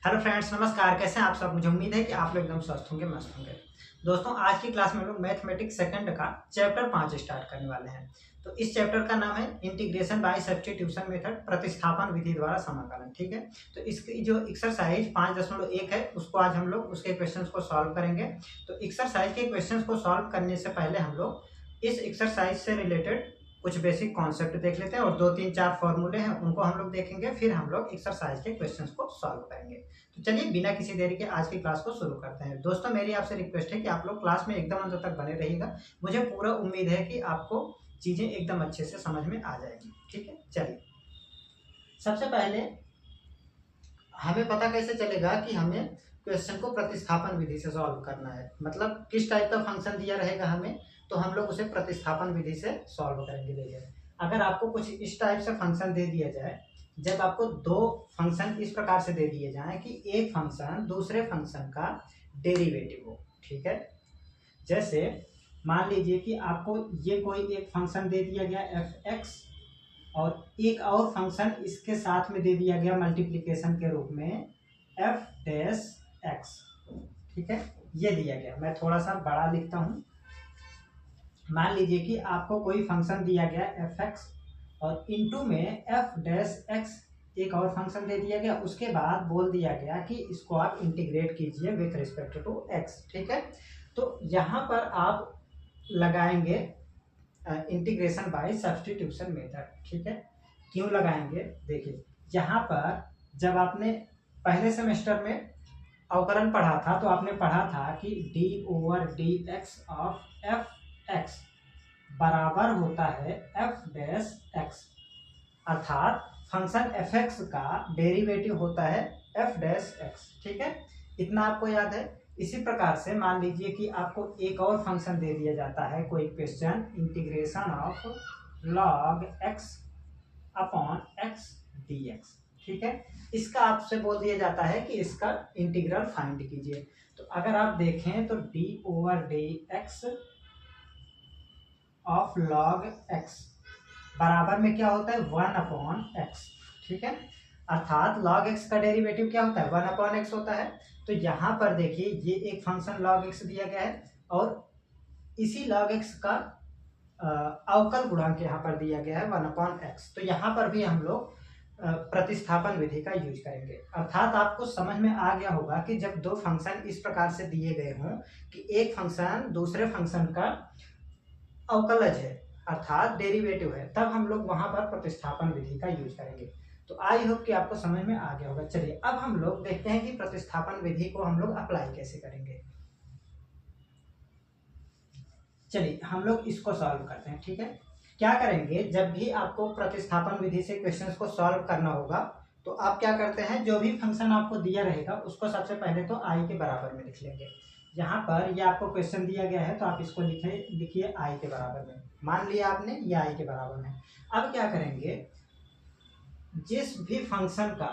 Hello friends, नमस्कार। कैसे हैं आप सब? मुझे उम्मीद है कि आप लोग एकदम स्वस्थ होंगे, मस्त होंगे। दोस्तों, आज की क्लास में हम लोग मैथमेटिक्स सेकंड का चैप्टर 5 स्टार्ट करने वाले हैं। तो इस चैप्टर का नाम है इंटीग्रेशन बाय सब्स्टिट्यूशन मेथड, प्रतिस्थापन विधि द्वारा समाकलन। ठीक है, तो इसकी जो एक्सरसाइज 5.1 है उसको आज हम लोग उसके क्वेश्चंस को सॉल्व करेंगे। तो एक्सरसाइज के क्वेश्चंस को सॉल्व करने से पहले हम लोग इस एक्सरसाइज से रिलेटेड कुछ बेसिक कॉन्सेप्ट देख लेते हैं और 2 3 4 फॉर्मूले हैं उनको हम लोग देखेंगे, फिर हम लोग एक्सरसाइज के क्वेश्चंस को सॉल्व करेंगे। तो चलिए बिना किसी देरी के आज की क्लास को शुरू करते हैं। दोस्तों, मेरी आपसे रिक्वेस्ट है कि आप लोग क्लास में एकदम अंत तक बने रहिएगा। मुझे पूरा उम्मीद है कि आपको चीजें एकदम अच्छे से समझ में आ जाएगी। ठीक है, चलिए सबसे पहले हमें पता कैसे चलेगा कि हमें क्वेश्चन को प्रतिस्थापन विधि से सॉल्व करना है, मतलब किस टाइप का फंक्शन दिया रहेगा हमें, तो हम लोग उसे प्रतिस्थापन विधि से सॉल्व करेंगे। देखिए, अगर आपको कुछ इस टाइप से फंक्शन दे दिया जाए, जब आपको दो फंक्शन इस प्रकार से दे दिए जाए कि एक फंक्शन दूसरे फंक्शन का डेरिवेटिव हो। ठीक है, जैसे मान लीजिए कि आपको ये कोई एक फंक्शन दे दिया गया एफ एक्स और एक और फंक्शन इसके साथ में दे दिया गया मल्टीप्लिकेशन के रूप में एफ डैश एक्स। ठीक है, ये दिया गया। मैं थोड़ा सा बड़ा लिखता हूँ। मान लीजिए कि आपको कोई फंक्शन दिया गया एफ एक्स और इनटू में एफ डैश एक्स एक और फंक्शन दे दिया गया, उसके बाद बोल दिया गया कि इसको आप इंटीग्रेट कीजिए विथ रिस्पेक्ट टू एक्स। ठीक है, तो यहाँ पर आप लगाएंगे इंटीग्रेशन बाय सब्स्टिट्यूशन मेथड। ठीक है, क्यों लगाएंगे? देखिए, यहाँ पर जब आपने पहले सेमेस्टर में अवकलन पढ़ा था तो आपने पढ़ा था कि D over D x of F x बराबर होता है एफ डैश एक्स, अर्थात फंक्शन एफ एक्स का डेरिवेटिव होता है एफ डैश एक्स। ठीक है, इतना आपको याद है। इसी प्रकार से मान लीजिए कि आपको एक और फंक्शन दे दिया जाता है, कोई question integration of log x upon x D x. ठीक है, इसका आपसे बोल दिया जाता है कि इसका इंटीग्रल फाइंड कीजिए। तो अगर आप देखें तो D over D x of log x बराबर में क्या होता है? 1/x। ठीक है, अर्थात log x का डेरिवेटिव क्या होता है? 1/x होता है। तो यहाँ पर देखिए, ये एक फंक्शन log x दिया गया है और इसी log x का अवकल गुणांक यहाँ पर दिया गया है 1/x। तो यहाँ पर भी हम लोग प्रतिस्थापन विधि का यूज करेंगे। अर्थात आपको समझ में आ गया होगा कि जब दो फंक्शन इस प्रकार से दिए गए हों कि एक फंक्शन दूसरे फंक्शन का अवकलज है अर्थात डेरिवेटिव है, तब हम लोग वहां पर प्रतिस्थापन विधि का यूज करेंगे। तो आई होप कि आपको समझ में आ गया होगा। चलिए अब हम लोग देखते हैं कि प्रतिस्थापन विधि को हम लोग अप्लाई कैसे करेंगे। चलिए हम लोग इसको सॉल्व करते हैं। ठीक है, क्या करेंगे, जब भी आपको प्रतिस्थापन विधि से क्वेश्चंस को सॉल्व करना होगा तो आप क्या करते हैं, जो भी फंक्शन आपको दिया रहेगा उसको सबसे पहले तो आई के बराबर में लिख लेंगे। यहाँ पर ये आपको क्वेश्चन दिया गया है तो आप इसको लिखिए आई के बराबर में। मान लिया आपने ये आई के बराबर में। अब क्या करेंगे, जिस भी फंक्शन का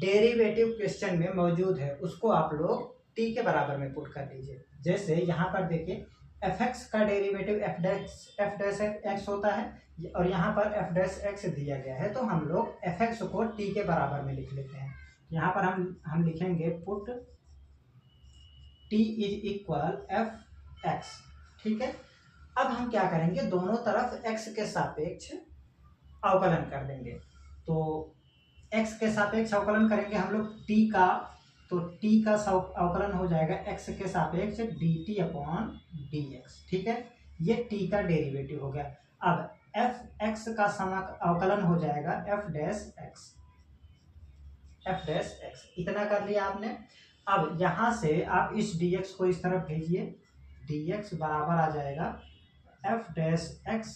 डेरिवेटिव क्वेश्चन में मौजूद है उसको आप लोग टी के बराबर में पुट कर लीजिए। जैसे यहाँ पर देखिए, एफ एक्स का डेरिवेटिव एफ डैश एक्स होता है और यहाँ पर एफ डैश एक्स दिया गया है, तो हम लोग एफ एक्स को टी के बराबर में लिख लेते हैं। यहाँ पर हम लिखेंगे put T is equal F x. ठीक है, अब हम क्या करेंगे, दोनों तरफ एक्स के सापेक्ष अवकलन कर देंगे। तो एक्स के सापेक्ष अवकलन करेंगे हम लोग टी का, तो टी का अवकलन हो जाएगा एक्स के सापेक्ष D T upon D x. ठीक है, ये टी का डेरिवेटिव हो गया। अब एफ एक्स का अवकलन हो जाएगा F dash x, F dash x. इतना कर लिया आपने। अब यहां से आप इस dx को इस तरफ भेजिए, dx बराबर आ जाएगा एफ डैश एक्स,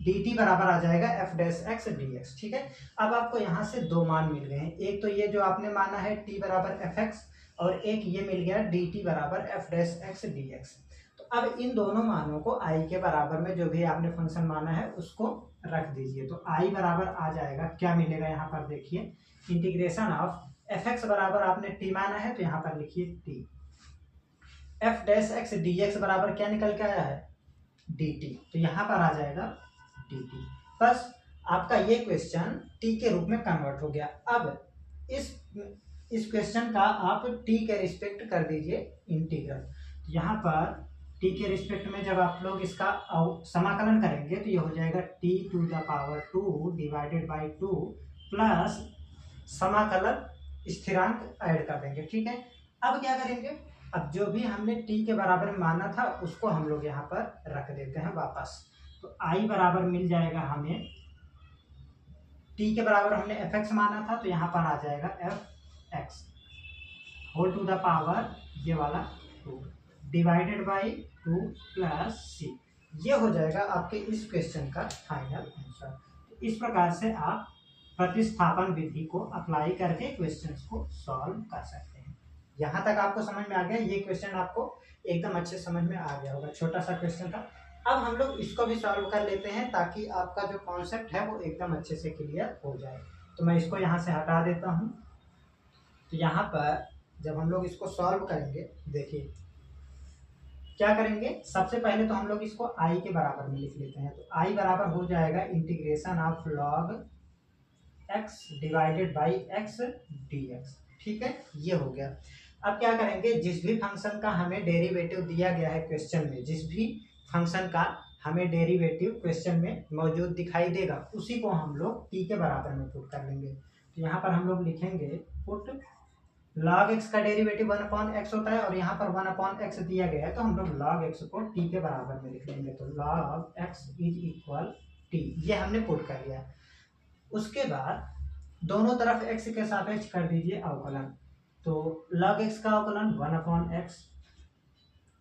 dt बराबर आ जाएगा F dash x D x. ठीक है, अब आपको यहाँ से दो मान मिल गए हैं, एक तो ये जो आपने माना है t बराबर एफ एक्स और एक ये मिल गया dt बराबर F dash x D x. तो अब इन दोनों मानों को i के बराबर में जो भी आपने फंक्शन माना है उसको रख दीजिए। तो i बराबर आ जाएगा, क्या मिलेगा यहाँ पर देखिए, इंटीग्रेशन ऑफ एफ एक्स बराबर आपने t माना है तो यहाँ पर लिखिए t, F dash x D x बराबर क्या निकल के आया है dt, तो यहाँ पर आ जाएगा dt। बस आपका ये क्वेश्चन टी के रूप में कन्वर्ट हो गया। अब इस क्वेश्चन का आप टी के रिस्पेक्ट कर दीजिए इंटीग्रल। यहाँ पर टी के रिस्पेक्ट में जब आप लोग इसका समाकलन करेंगे तो ये हो जाएगा T to the power 2 divided by 2 plus समाकलन स्थिरांक ऐड कर देंगे। ठीक है, अब क्या करेंगे, अब जो भी हमने टी के बराबर में माना था उसको हम लोग यहाँ पर रख देते हैं वापस। तो आई बराबर मिल जाएगा हमें, टी के बराबर हमने एफ एक्स माना था तो यहाँ पर आ जाएगा f x whole to the power ये वाला 2 डिवाइडेड बाई 2 प्लस सी। ये हो जाएगा आपके इस क्वेश्चन का फाइनल आंसर। इस प्रकार से आप प्रतिस्थापन विधि को अप्लाई करके क्वेश्चंस को सॉल्व कर सकते हैं। यहाँ तक आपको समझ में आ गया, ये क्वेश्चन आपको एकदम अच्छे समझ में आ गया होगा, छोटा सा क्वेश्चन था। अब हम लोग इसको भी सॉल्व कर लेते हैं ताकि आपका जो कॉन्सेप्ट है वो एकदम अच्छे से क्लियर हो जाए। तो मैं इसको यहाँ से हटा देता हूँ। तो यहाँ पर जब हम लोग इसको सॉल्व करेंगे, देखिए क्या करेंगे, सबसे पहले तो हम लोग इसको आई के बराबर में लिख लेते हैं। तो आई बराबर हो जाएगा integration of log x divided by x D x. ठीक है, ये हो गया। अब क्या करेंगे, जिस भी फंक्शन का हमें डेरिवेटिव दिया गया है क्वेश्चन में, जिस भी फंक्शन का हमें डेरिवेटिव क्वेश्चन में मौजूद दिखाई देगा उसी को हम लोग टी के बराबर में पुट कर लेंगे। तो यहाँ पर हम लोग लिखेंगे पुट log x का डेरिवेटिव 1/x होता है और यहाँ पर 1/x दिया गया है तो हम लोग log x को t के बराबर में लिख लेंगे। तो log x is equal t, ये हमने पुट कर लिया। उसके बाद दोनों तरफ x के सापेक्ष कर दीजिए अवकलन। तो log x का अवकलन 1/x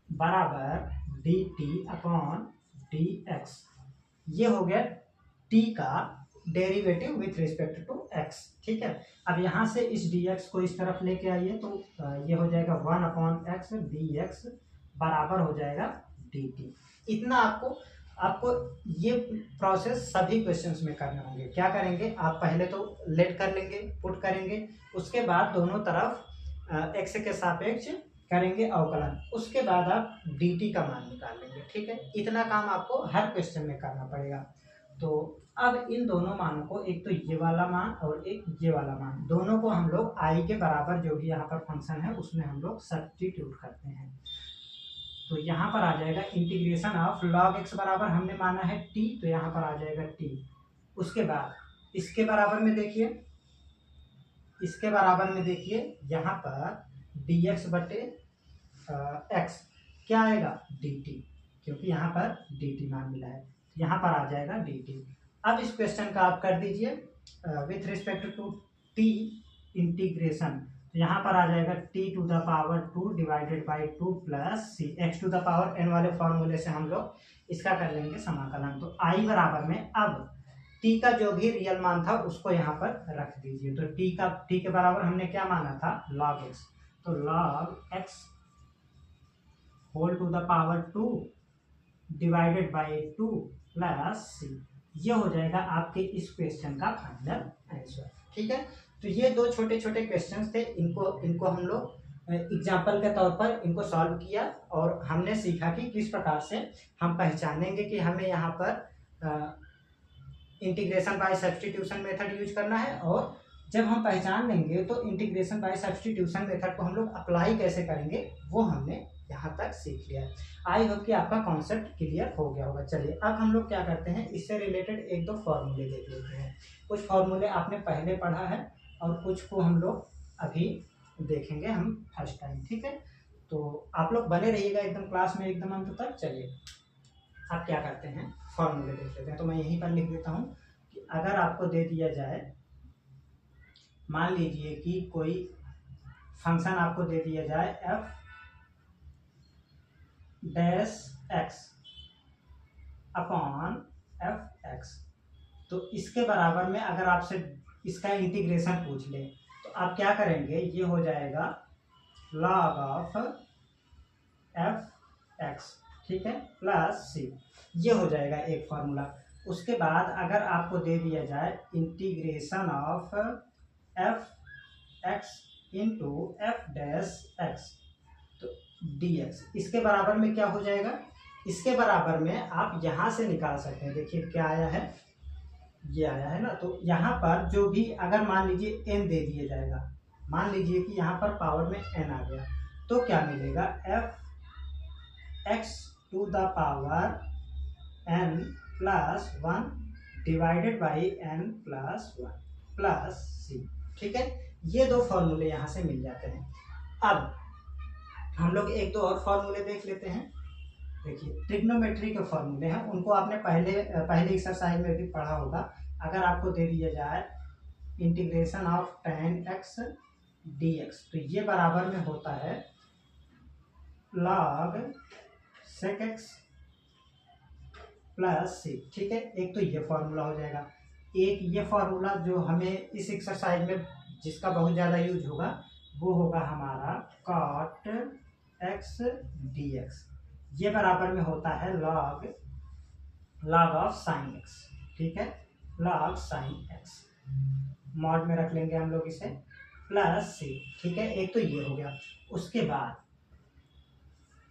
बराबर dt अपॉन dx, ये हो गया t का derivative with respect to x। ठीक है, अब यहाँ से इस dx को इस तरफ लेके आइए तो ये हो जाएगा 1/x dx बराबर हो जाएगा dt। इतना आपको ये प्रोसेस सभी क्वेश्चंस में करने होंगे। क्या करेंगे, आप पहले तो लेट कर लेंगे, पुट करेंगे, उसके बाद दोनों तरफ x के सापेक्ष करेंगे अवकलन, उसके बाद आप dt का मान निकाल लेंगे। ठीक है, इतना काम आपको हर क्वेश्चन में करना पड़ेगा। तो अब इन दोनों मानों को, एक तो ये वाला मान और एक ये वाला मान, दोनों को हम लोग आई के बराबर जो भी यहाँ पर फंक्शन है उसमें हम लोग सब्स्टिट्यूट करते हैं। तो यहाँ पर आ जाएगा इंटीग्रेशन ऑफ log x बराबर हमने माना है t, तो यहाँ पर आ जाएगा t। उसके बाद इसके बराबर में देखिए, इसके बराबर में देखिए यहाँ पर dx बटे x क्या आएगा dt, क्योंकि यहाँ पर dt मान मिला है, यहाँ पर आ जाएगा dt। अब इस क्वेश्चन का आप कर दीजिए with respect to t integration, तो यहाँ पर आ जाएगा t to the power 2 divided by 2 plus c, x to the power n वाले फॉर्मूले से हम लोग इसका कर लेंगे समाकलन। तो i बराबर में अब t का जो भी रियल मान था उसको यहाँ पर रख दीजिए। तो t के बराबर हमने क्या माना था log x, तो log x whole to the power 2 divided by 2 plus C, ये हो जाएगा आपके इस क्वेश्चन का फाइनल आंसर। ठीक है, तो ये दो छोटे छोटे क्वेश्चंस थे, इनको हम लोग एग्जाम्पल के तौर पर इनको सॉल्व किया और हमने सीखा कि किस प्रकार से हम पहचानेंगे कि हमें यहाँ पर integration by substitution method use करना है, और जब हम पहचान लेंगे तो इंटीग्रेशन बाय सब्स्टिट्यूशन मेथड को हम लोग अप्लाई कैसे करेंगे वो हमने यहाँ तक सीख लिया है। आई होप कि आपका कॉन्सेप्ट क्लियर हो गया होगा। चलिए अब हम लोग क्या करते हैं, इससे रिलेटेड एक दो फॉर्मूले देख लेते हैं। कुछ फॉर्मूले आपने पहले पढ़ा है और कुछ को हम लोग अभी देखेंगे हम फर्स्ट टाइम। ठीक है, तो आप लोग बने रहिएगा एकदम क्लास में एकदम अंत तक। चलिए आप क्या करते हैं, फॉर्मूले देख लेते हैं। तो मैं यहीं पर लिख देता हूँ कि अगर आपको दे दिया जाए, मान लीजिए कि कोई फंक्शन आपको दे दिया जाए f dash x upon F x, तो इसके बराबर में अगर आपसे इसका इंटीग्रेशन पूछ ले तो आप क्या करेंगे, ये हो जाएगा log ऑफ एफ एक्स, ठीक है, प्लस सी, ये हो जाएगा एक फॉर्मूला। उसके बाद अगर आपको दे दिया जाए integration of F x into F dash x तो डी एक्स, इसके बराबर में क्या हो जाएगा, इसके बराबर में आप यहाँ से निकाल सकते हैं। देखिए क्या आया है, ये आया है ना। तो यहाँ पर जो भी अगर मान लीजिए n दे दिया जाएगा, मान लीजिए कि यहाँ पर पावर में n आ गया, तो क्या मिलेगा, f x to the power n plus 1 divided by n plus 1 plus c। ठीक है, ये दो फॉर्मूले यहाँ से मिल जाते हैं। अब हम लोग एक दो और फॉर्मूले देख लेते हैं। देखिए, ट्रिग्नोमेट्री के फॉर्मूले हैं, उनको आपने पहले एक्सरसाइज में भी पढ़ा होगा। अगर आपको दे दिया जाए integration of tan x dx, तो ये बराबर में होता है log sec x plus c। ठीक है, एक तो ये फॉर्मूला हो जाएगा। एक ये फॉर्मूला जो हमें इस एक्सरसाइज में जिसका बहुत ज़्यादा यूज होगा वो होगा हमारा cot x dx, ये बराबर में होता है log ऑफ साइन x। ठीक है, log साइन x मॉड में रख लेंगे हम लोग इसे, प्लस c। ठीक है, एक तो ये हो गया। उसके बाद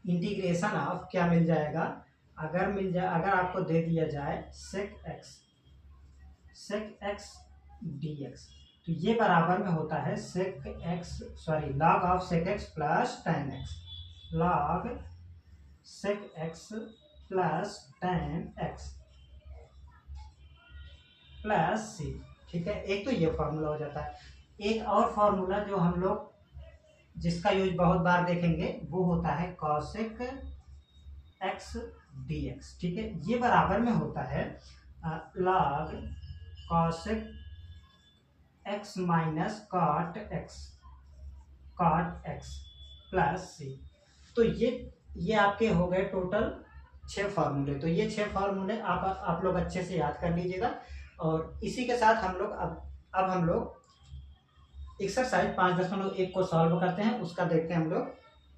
इंटीग्रेशन ऑफ क्या मिल जाएगा, अगर आपको दे दिया जाए sec x dx, तो ये बराबर में होता है log of sec x plus tan x, log sec x plus tan x plus c। ठीक है, एक तो ये फॉर्मूला हो जाता है। एक और फॉर्मूला जो हम लोग जिसका यूज बहुत बार देखेंगे वो होता है cosec x dx। ठीक है, ये बराबर में होता है log cosec x minus cot x plus c। तो ये आपके हो गए टोटल 6 फार्मूले। तो ये 6 फार्मूले आप लोग अच्छे से याद कर लीजिएगा। और इसी के साथ हम लोग अब हम लोग एक्सरसाइज 5.1 को सॉल्व करते हैं। उसका देखते हैं हम लोग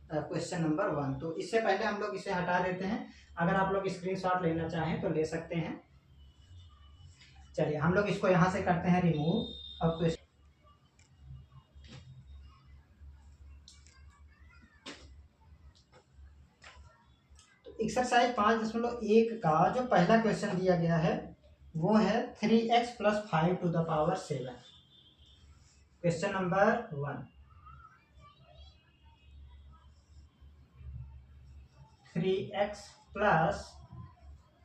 क्वेश्चन नंबर 1। तो इससे पहले हम लोग इसे हटा देते हैं। अगर आप लोग स्क्रीनशॉट लेना चाहें तो ले सकते हैं। चलिए हम लोग इसको यहाँ से करते हैं रिमूव। अब क्वेश्चन एक्सरसाइज 5.1 का जो पहला क्वेश्चन दिया गया है वो है 3x plus 5 to the power 7। Question number 1, 3x plus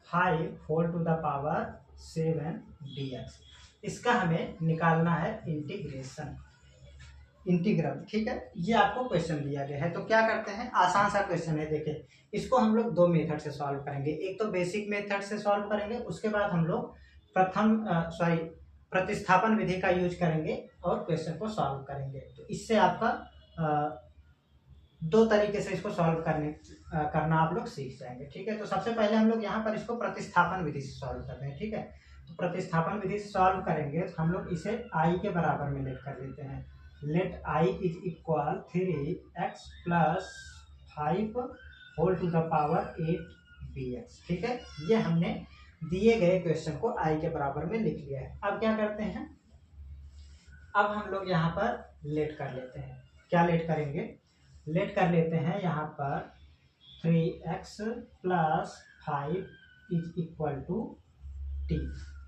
5 whole to the power 7 dx। इसका हमें निकालना है इंटीग्रल। ठीक है, ये आपको क्वेश्चन दिया गया है। तो क्या करते हैं, आसान सा क्वेश्चन है। देखिए, इसको हम लोग 2 मेथड से सॉल्व करेंगे। एक तो बेसिक मेथड से सॉल्व करेंगे, उसके बाद हम लोग प्रतिस्थापन विधि का यूज करेंगे और क्वेश्चन को सॉल्व करेंगे। तो इससे आपका 2 तरीके से इसको सॉल्व करना आप लोग सीख जाएंगे। ठीक है, तो सबसे पहले हम लोग यहाँ पर इसको प्रतिस्थापन विधि से सॉल्व करते हैं। ठीक है, तो प्रतिस्थापन विधि से सॉल्व करेंगे तो हम लोग इसे i के बराबर में लेट कर देते हैं। Let i is equal 3x plus 5 whole to the power 8 dx। ठीक है, ये हमने दिए गए क्वेश्चन को i के बराबर में लिख लिया है। अब क्या करते हैं, अब हम लोग यहाँ पर लेट कर लेते हैं। क्या लेट करेंगे, लेट कर लेते हैं यहाँ पर 3x plus 5 is equal to t।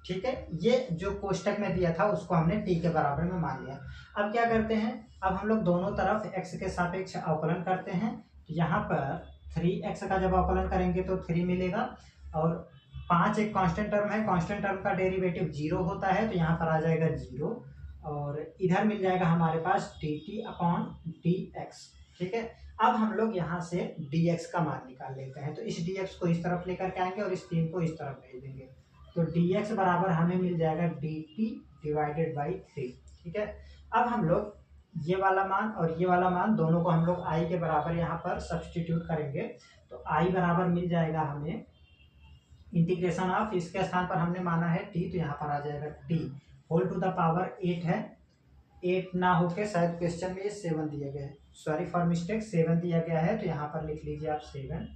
ठीक है, ये जो कोष्टक में दिया था उसको हमने t के बराबर में मान लिया। अब क्या करते हैं, अब हम लोग दोनों तरफ x के सापेक्ष अवकलन करते हैं। तो यहाँ पर 3x का जब अवकलन करेंगे तो 3 मिलेगा और 5 एक कांस्टेंट टर्म है, कांस्टेंट टर्म का डेरिवेटिव 0 होता है, तो यहाँ पर आ जाएगा 0 और इधर मिल जाएगा हमारे पास dt अपॉन dx। ठीक है, अब हम लोग यहाँ से dx का मान निकाल लेते हैं। तो इस dx को इस तरफ लेकर के आएंगे और इस 3 को इस तरफ भेज देंगे। तो dx बराबर हमें मिल जाएगा dt डिवाइडेड बाई 3। ठीक है, अब हम लोग ये वाला मान और ये वाला मान दोनों को हम लोग i के बराबर यहाँ पर सब्सटीट्यूट करेंगे। तो i बराबर मिल जाएगा हमें इंटीग्रेशन ऑफ, इसके स्थान पर हमने माना है t, तो यहाँ पर आ जाएगा t whole to the power 8 है। 8 ना होके शायद क्वेश्चन में ये 7 दिया गया है, सॉरी फॉर मिस्टेक, 7 दिया गया है। तो यहाँ पर लिख लीजिए आप 7।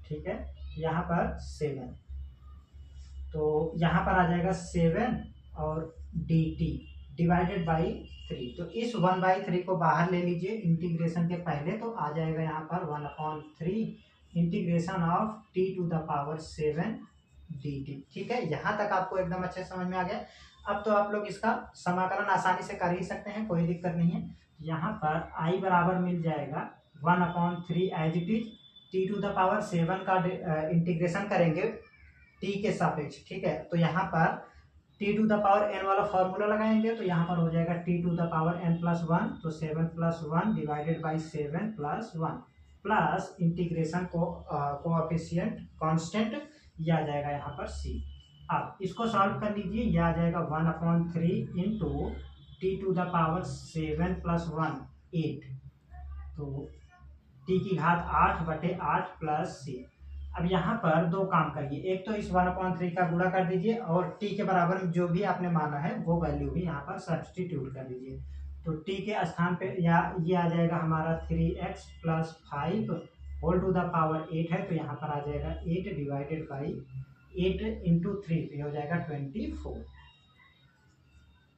ठीक है, यहाँ पर 7, तो यहाँ पर आ जाएगा 7 और dt डिवाइडेड बाई 3। तो इस 1/3 को बाहर ले लीजिए इंटीग्रेशन के पहले, तो आ जाएगा यहाँ पर 1/3 integration of t to the power 7 dt। ठीक है, यहाँ तक आपको एकदम अच्छे समझ में आ गया। अब तो आप लोग इसका समाकलन आसानी से कर ही सकते हैं, कोई दिक्कत नहीं है। यहाँ पर i बराबर मिल जाएगा 1/3 एज इट इज t⁻7 का इंटीग्रेशन करेंगे t के सापेक्ष। ठीक है, तो यहाँ पर t⁻n वाला फॉर्मूला लगाएंगे तो यहाँ पर हो जाएगा t⁻n+1, तो 7+1 डिवाइडेड बाई 7+1 प्लस इंटीग्रेशन को कोएफिशिएंट कांस्टेंट, ये आ जाएगा यहाँ पर c। अब इसको सॉल्व कर लीजिए, ये आ जाएगा 1/3 इंटू t⁻7+1 8, तो t की घात 8/8 प्लस c। अब यहाँ पर दो काम करिए, एक तो इस 1/3 का गुणा कर दीजिए और t के बराबर जो भी आपने माना है वो वैल्यू भी यहाँ पर सब्स्टिट्यूट कर दीजिए। तो t के स्थान पे या ये आ जाएगा हमारा 3x + 5 whole to the power 8 है, तो यहाँ पर आ जाएगा 8 डिवाइडेड बाई 8 इंटू 3, तो ये हो जाएगा 24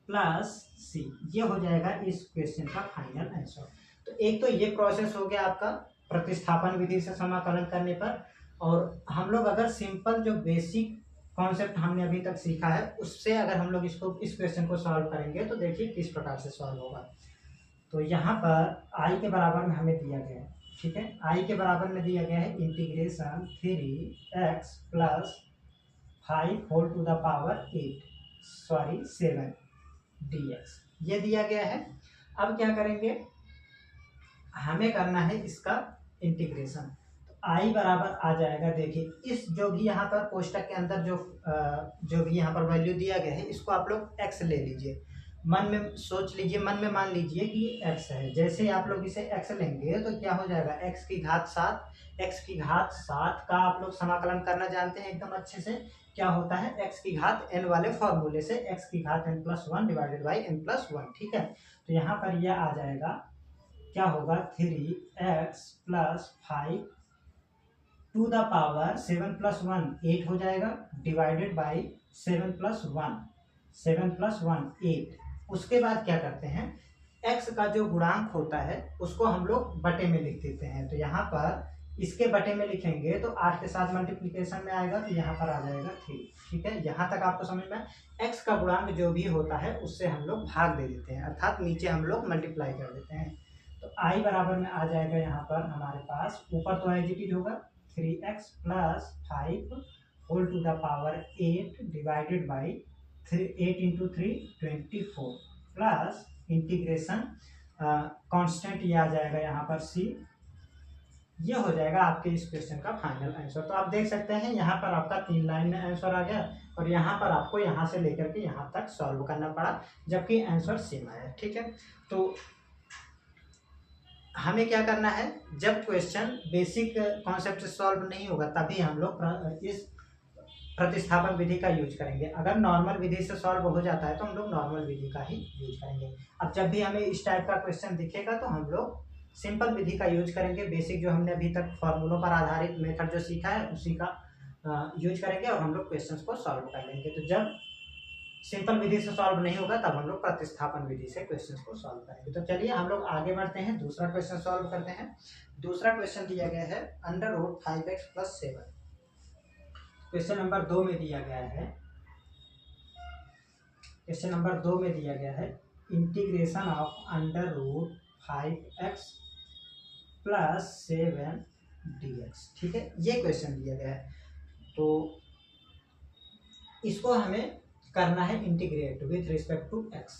प्लस c। ये हो जाएगा इस क्वेश्चन का फाइनल आंसर। तो एक तो ये प्रोसेस हो गया आपका प्रतिस्थापन विधि से समाकलन करने पर। और हम लोग अगर सिंपल जो बेसिक कॉन्सेप्ट हमने अभी तक सीखा है उससे अगर हम लोग इसको इस क्वेश्चन को सॉल्व करेंगे तो देखिए किस प्रकार से सॉल्व होगा। तो यहाँ पर i के बराबर में हमें दिया गया है, ठीक है, i के बराबर में दिया गया है integration 3x + 5 whole to the power 7 dx, ये दिया गया है। अब क्या करेंगे, हमें करना है इसका इंटीग्रेशन। तो i बराबर आ जाएगा, देखिए इस जो भी यहाँ पर कोष्टक के अंदर जो भी यहाँ पर वैल्यू दिया गया है इसको आप लोग x ले लीजिए, मन में सोच लीजिए, मन में मान लीजिए कि ये x है। जैसे ही आप लोग इसे x लेंगे तो क्या हो जाएगा, x की घात 7 का आप लोग समाकलन करना जानते हैं एकदम अच्छे से। क्या होता है, x की घात n वाले फॉर्मूले से x की घात n+1 डिवाइडेड बाई n+1। ठीक है, तो यहाँ पर यह आ जाएगा, क्या होगा 3x + 5 टू द पावर 7+1 8 हो जाएगा डिवाइडेड बाई 7+1 8। उसके बाद क्या करते हैं, x का जो गुणांक होता है उसको हम लोग बटे में लिख देते हैं। तो यहाँ पर इसके बटे में लिखेंगे तो 8 के साथ मल्टीप्लिकेशन में आएगा, तो यहाँ पर आ जाएगा 3। ठीक है, यहाँ तक आपको समझ में। x का गुणांक जो भी होता है उससे हम लोग भाग दे देते हैं, अर्थात नीचे हम लोग मल्टीप्लाई कर देते हैं। तो i बराबर में आ जाएगा यहाँ पर हमारे पास, ऊपर तो एज इट इज होगा 3x + 5 whole to the power 8 divided by 8 into 3 24 plus integration constant, ये आ जाएगा यहाँ पर c। ये हो जाएगा आपके इस क्वेश्चन का फाइनल आंसर। तो आप देख सकते हैं यहाँ पर आपका 3 लाइन में आंसर आ गया और यहाँ पर आपको यहाँ से लेकर के यहाँ तक सॉल्व करना पड़ा, जबकि आंसर सेम आया। ठीक है, तो हमें क्या करना है, जब क्वेश्चन बेसिक कॉन्सेप्ट से सॉल्व नहीं होगा तभी हम लोग इस प्रतिस्थापन विधि का यूज करेंगे। अगर नॉर्मल विधि से सॉल्व हो जाता है तो हम लोग नॉर्मल विधि का ही यूज करेंगे। अब जब भी हमें इस टाइप का क्वेश्चन दिखेगा तो हम लोग सिंपल विधि का यूज करेंगे, बेसिक जो हमने अभी तक फॉर्मूलों पर आधारित मेथड जो सीखा है उसी का यूज करेंगे और हम लोग क्वेश्चन को सॉल्व कर लेंगे। तो जब सिंपल विधि से सॉल्व नहीं होगा तब हम लोग प्रतिस्थापन विधि से क्वेश्चन को सॉल्व करेंगे। तो चलिए हम लोग आगे बढ़ते हैं, दूसरा क्वेश्चन सॉल्व करते हैं। दूसरा क्वेश्चन दिया गया है √5x + 7। क्वेश्चन नंबर 2 में दिया गया है, क्वेश्चन नंबर 2 में दिया गया है इंटीग्रेशन ऑफ √5x + 7 dx। ठीक है, ये क्वेश्चन दिया गया है, तो इसको हमें करना है integrate with respect to x।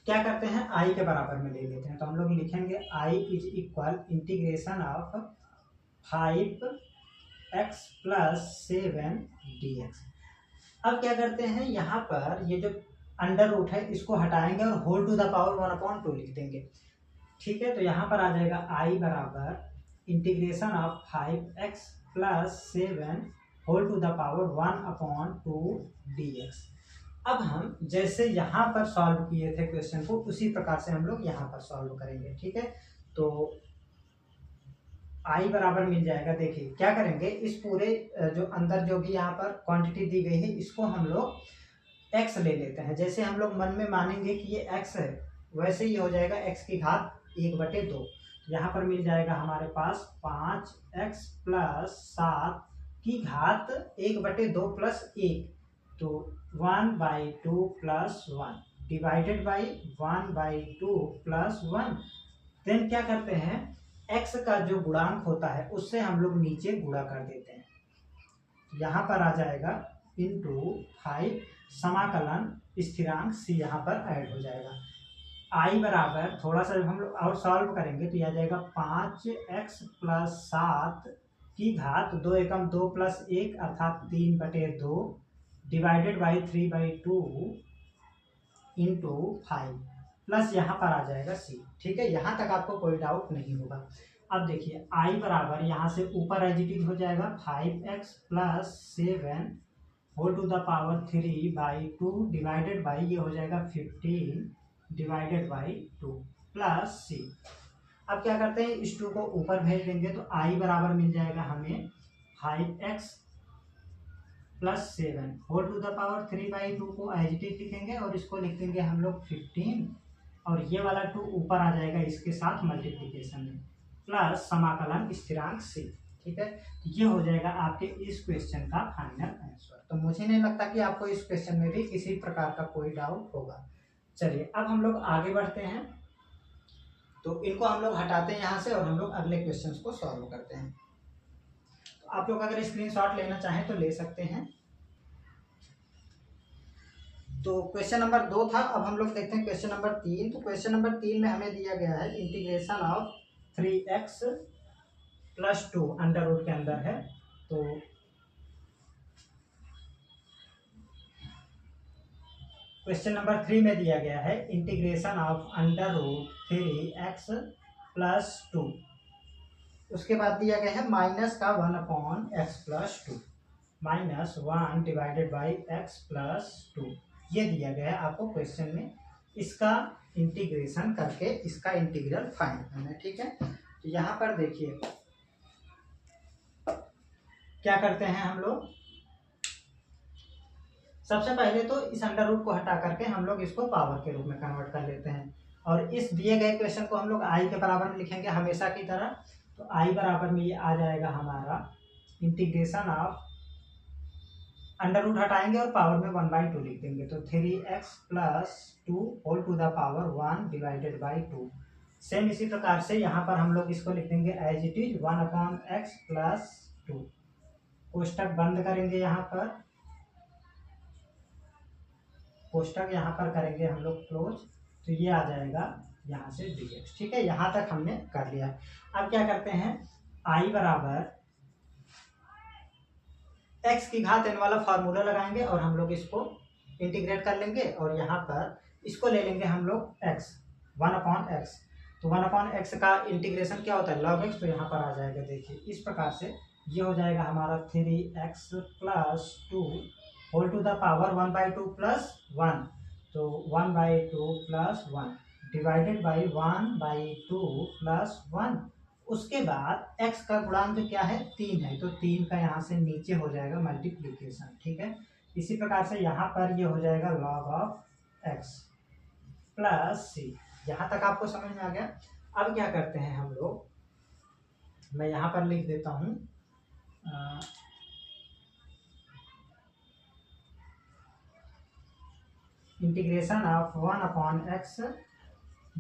क्या करते हैं, i के बराबर में ले लेते हैं। तो हम लोग लिखेंगे i = integration of 5x + 7 dx। अब क्या करते हैं, यहाँ पर ये जो अंडर रूट है इसको हटाएंगे और होल टू द पावर 1/2 लिख देंगे। ठीक है, तो यहाँ पर आ जाएगा i बराबर integration of 5x + 7 whole to the power 1/2 dx। अब हम जैसे यहाँ पर सॉल्व किए थे क्वेश्चन को उसी प्रकार से हम लोग यहाँ पर सॉल्व करेंगे। ठीक है, तो i बराबर मिल जाएगा, देखिए क्या करेंगे, इस पूरे जो अंदर जो भी यहाँ पर क्वांटिटी दी गई है इसको हम लोग x ले लेते हैं। जैसे हम लोग मन में मानेंगे कि ये x है वैसे ही हो जाएगा x की घात 1/2। यहाँ पर मिल जाएगा हमारे पास 5x + 7 की घात 1/2 प्लस 1, तो 1/2 plus 1 divided by 1/2 plus 1। Then क्या करते हैं, x का जो गुणांक होता है उससे हम लोग नीचे गुणा कर देते हैं, यहाँ पर आ जाएगा इंटू 5 समाकलन स्थिरांक c यहाँ पर ऐड हो जाएगा। i बराबर थोड़ा सा हम लोग और सॉल्व करेंगे तो यह आ जाएगा 5x प्लस 7 की घात 2 एकम 2 प्लस 1 अर्थात 3/2 डिवाइडेड बाई 3/2 इंटू 5 प्लस यहाँ पर आ जाएगा c। ठीक है, यहाँ तक आपको कोई डाउट नहीं होगा। अब देखिए i बराबर यहाँ से ऊपर एडिटिव हो जाएगा 5x plus 7 whole to the power 3/2 divided by ये हो जाएगा 15 डिवाइडेड बाई 2 प्लस c। अब क्या करते हैं, इस 2 को ऊपर भेज देंगे तो i बराबर मिल जाएगा हमें 5x plus 7 whole to the power 3/2 को एडिटिव लिखेंगे और इसको लिख देंगे हम लोग 15 और ये वाला 2 ऊपर आ जाएगा इसके साथ मल्टीप्लीकेशन में प्लस समाकलन स्थिरांक c। ठीक है, ये हो जाएगा आपके इस क्वेश्चन का फाइनल आंसर। तो मुझे नहीं लगता कि आपको इस क्वेश्चन में भी किसी प्रकार का कोई डाउट होगा। चलिए अब हम लोग आगे बढ़ते हैं, तो इनको हम लोग हटाते हैं यहाँ से और हम लोग अगले क्वेश्चन को सॉल्व करते हैं। तो आप लोग अगर स्क्रीनशॉट लेना चाहें तो ले सकते हैं। तो क्वेश्चन नंबर 2 था, अब हम लोग देखते हैं क्वेश्चन नंबर 3। तो क्वेश्चन नंबर 3 में हमें दिया गया है integration of 3x plus 2 under root के अंदर है। तो क्वेश्चन नंबर 3 में दिया गया है integration of under root 3x plus 2, उसके बाद दिया गया है माइनस का 1/x plus 2 minus 1 divided by x plus 2, ये दिया गया है आपको क्वेश्चन में। इसका इंटीग्रेशन करके इसका इंटीग्रल फाइंड करना है। ठीक है, तो यहाँ पर देखिए क्या करते हैं हम लोग, सबसे पहले तो इस अंडर रूट को हटा करके हम लोग इसको पावर के रूप में कन्वर्ट कर लेते हैं और इस दिए गए क्वेश्चन को हम लोग i के बराबर में लिखेंगे हमेशा की तरह। तो i बराबर में ये आ जाएगा हमारा इंटीग्रेशन ऑफ, अंडर रूट हटाएंगे और पावर में 1/2 लिख देंगे, तो 3x plus 2 whole to the power 1 divided by 2। Same इसी प्रकार से यहाँ पर हम लोग इसको लिख देंगे as it is 1/x plus 2, कोष्टक बंद करेंगे, यहाँ पर कोष्टक यहाँ पर करेंगे हम लोग क्लोज, तो ये आ जाएगा यहाँ से dx। ठीक है, यहाँ तक हमने कर लिया। अब क्या करते हैं, i बराबर x की घात n वाला फार्मूला लगाएंगे और हम लोग इसको इंटीग्रेट कर लेंगे और यहाँ पर इसको ले लेंगे हम लोग x 1/x। तो 1/x का इंटीग्रेशन क्या होता है, log x, तो यहाँ पर आ जाएगा देखिए इस प्रकार से, ये हो जाएगा हमारा 3x plus 2 whole to the power 1/2 plus 1, तो 1/2 प्लस 1 डिवाइडेड बाई 1/2 प्लस 1। उसके बाद x का गुणांक क्या है, 3 है, तो 3 का यहाँ से नीचे हो जाएगा मल्टीप्लीकेशन। ठीक है, इसी प्रकार से यहाँ पर ये हो जाएगा log of x plus c। यहाँ तक आपको समझ में आ गया। अब क्या करते हैं हम लोग, मैं यहाँ पर लिख देता हूँ इंटीग्रेशन ऑफ 1/x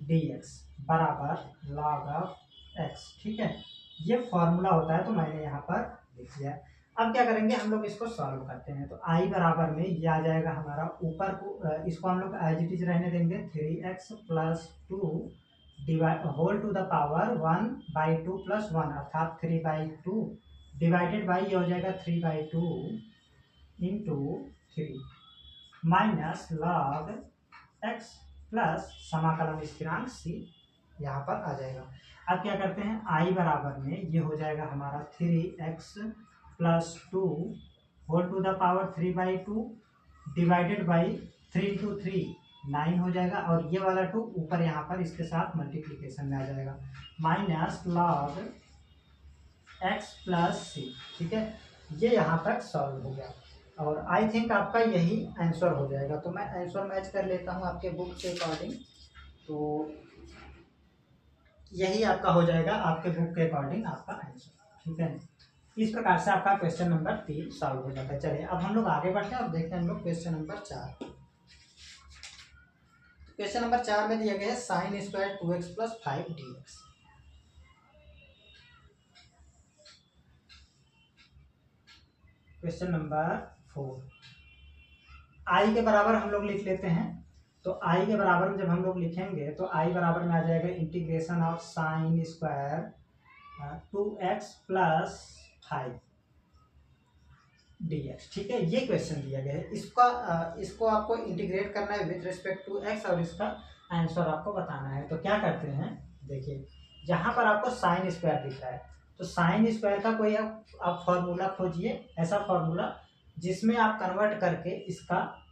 dx बराबर log ऑफ x। ठीक है, ये फॉर्मूला होता है, तो मैंने यहाँ पर लिख दिया। अब क्या करेंगे, हम लोग इसको सॉल्व करते हैं। तो i बराबर में ये आ जाएगा हमारा, ऊपर को इसको हम लोग एज इट इज रहने देंगे 3x plus 2 divide whole to the power 1/2 plus 1 अर्थात 3/2 डिवाइडेड बाई ये हो जाएगा 3/2 into 3 minus log x plus समाकलन स्थिरांक c यहाँ पर आ जाएगा। अब क्या करते हैं, i बराबर में ये हो जाएगा हमारा 3x plus 2 whole to the power 3/2 divided by 3 into 3 9 हो जाएगा और ये वाला 2 ऊपर यहाँ पर इसके साथ मल्टीप्लीकेशन में आ जाएगा minus log x plus c। ठीक है, ये यहाँ तक सॉल्व हो गया और आई थिंक आपका यही आंसर हो जाएगा। तो मैं आंसर मैच कर लेता हूँ आपके बुक के अकॉर्डिंग, तो यही आपका हो जाएगा आपके बुक के अकॉर्डिंग आपका आंसर। ठीक है, इस प्रकार से आपका क्वेश्चन नंबर 3 सॉल्व हो जाता है। चलिए अब हम लोग आगे बढ़ते हैं और देखते हैं हम लोग क्वेश्चन नंबर 4। क्वेश्चन नंबर 4 में दिया गया है sine square 2x plus 5 dx। Question number 4 आई के बराबर हम लोग लिख लेते हैं। तो आई के बराबर में जब हम लोग लिखेंगे तो आई बराबर में आ जाएगा integration of sine square 2x plus 5 dx। ठीक है, ये क्वेश्चन दिया गया है। इसको आपको इंटीग्रेट करना है विद रिस्पेक्ट टू x और इसका आंसर आपको बताना है। तो क्या करते हैं, देखिए जहां पर आपको साइन स्क्वायर दिख रहा है तो साइन स्क्वायर का कोई आप फॉर्मूला खोजिए, ऐसा फॉर्मूला जिसमें आप कन्वर्ट करके इसका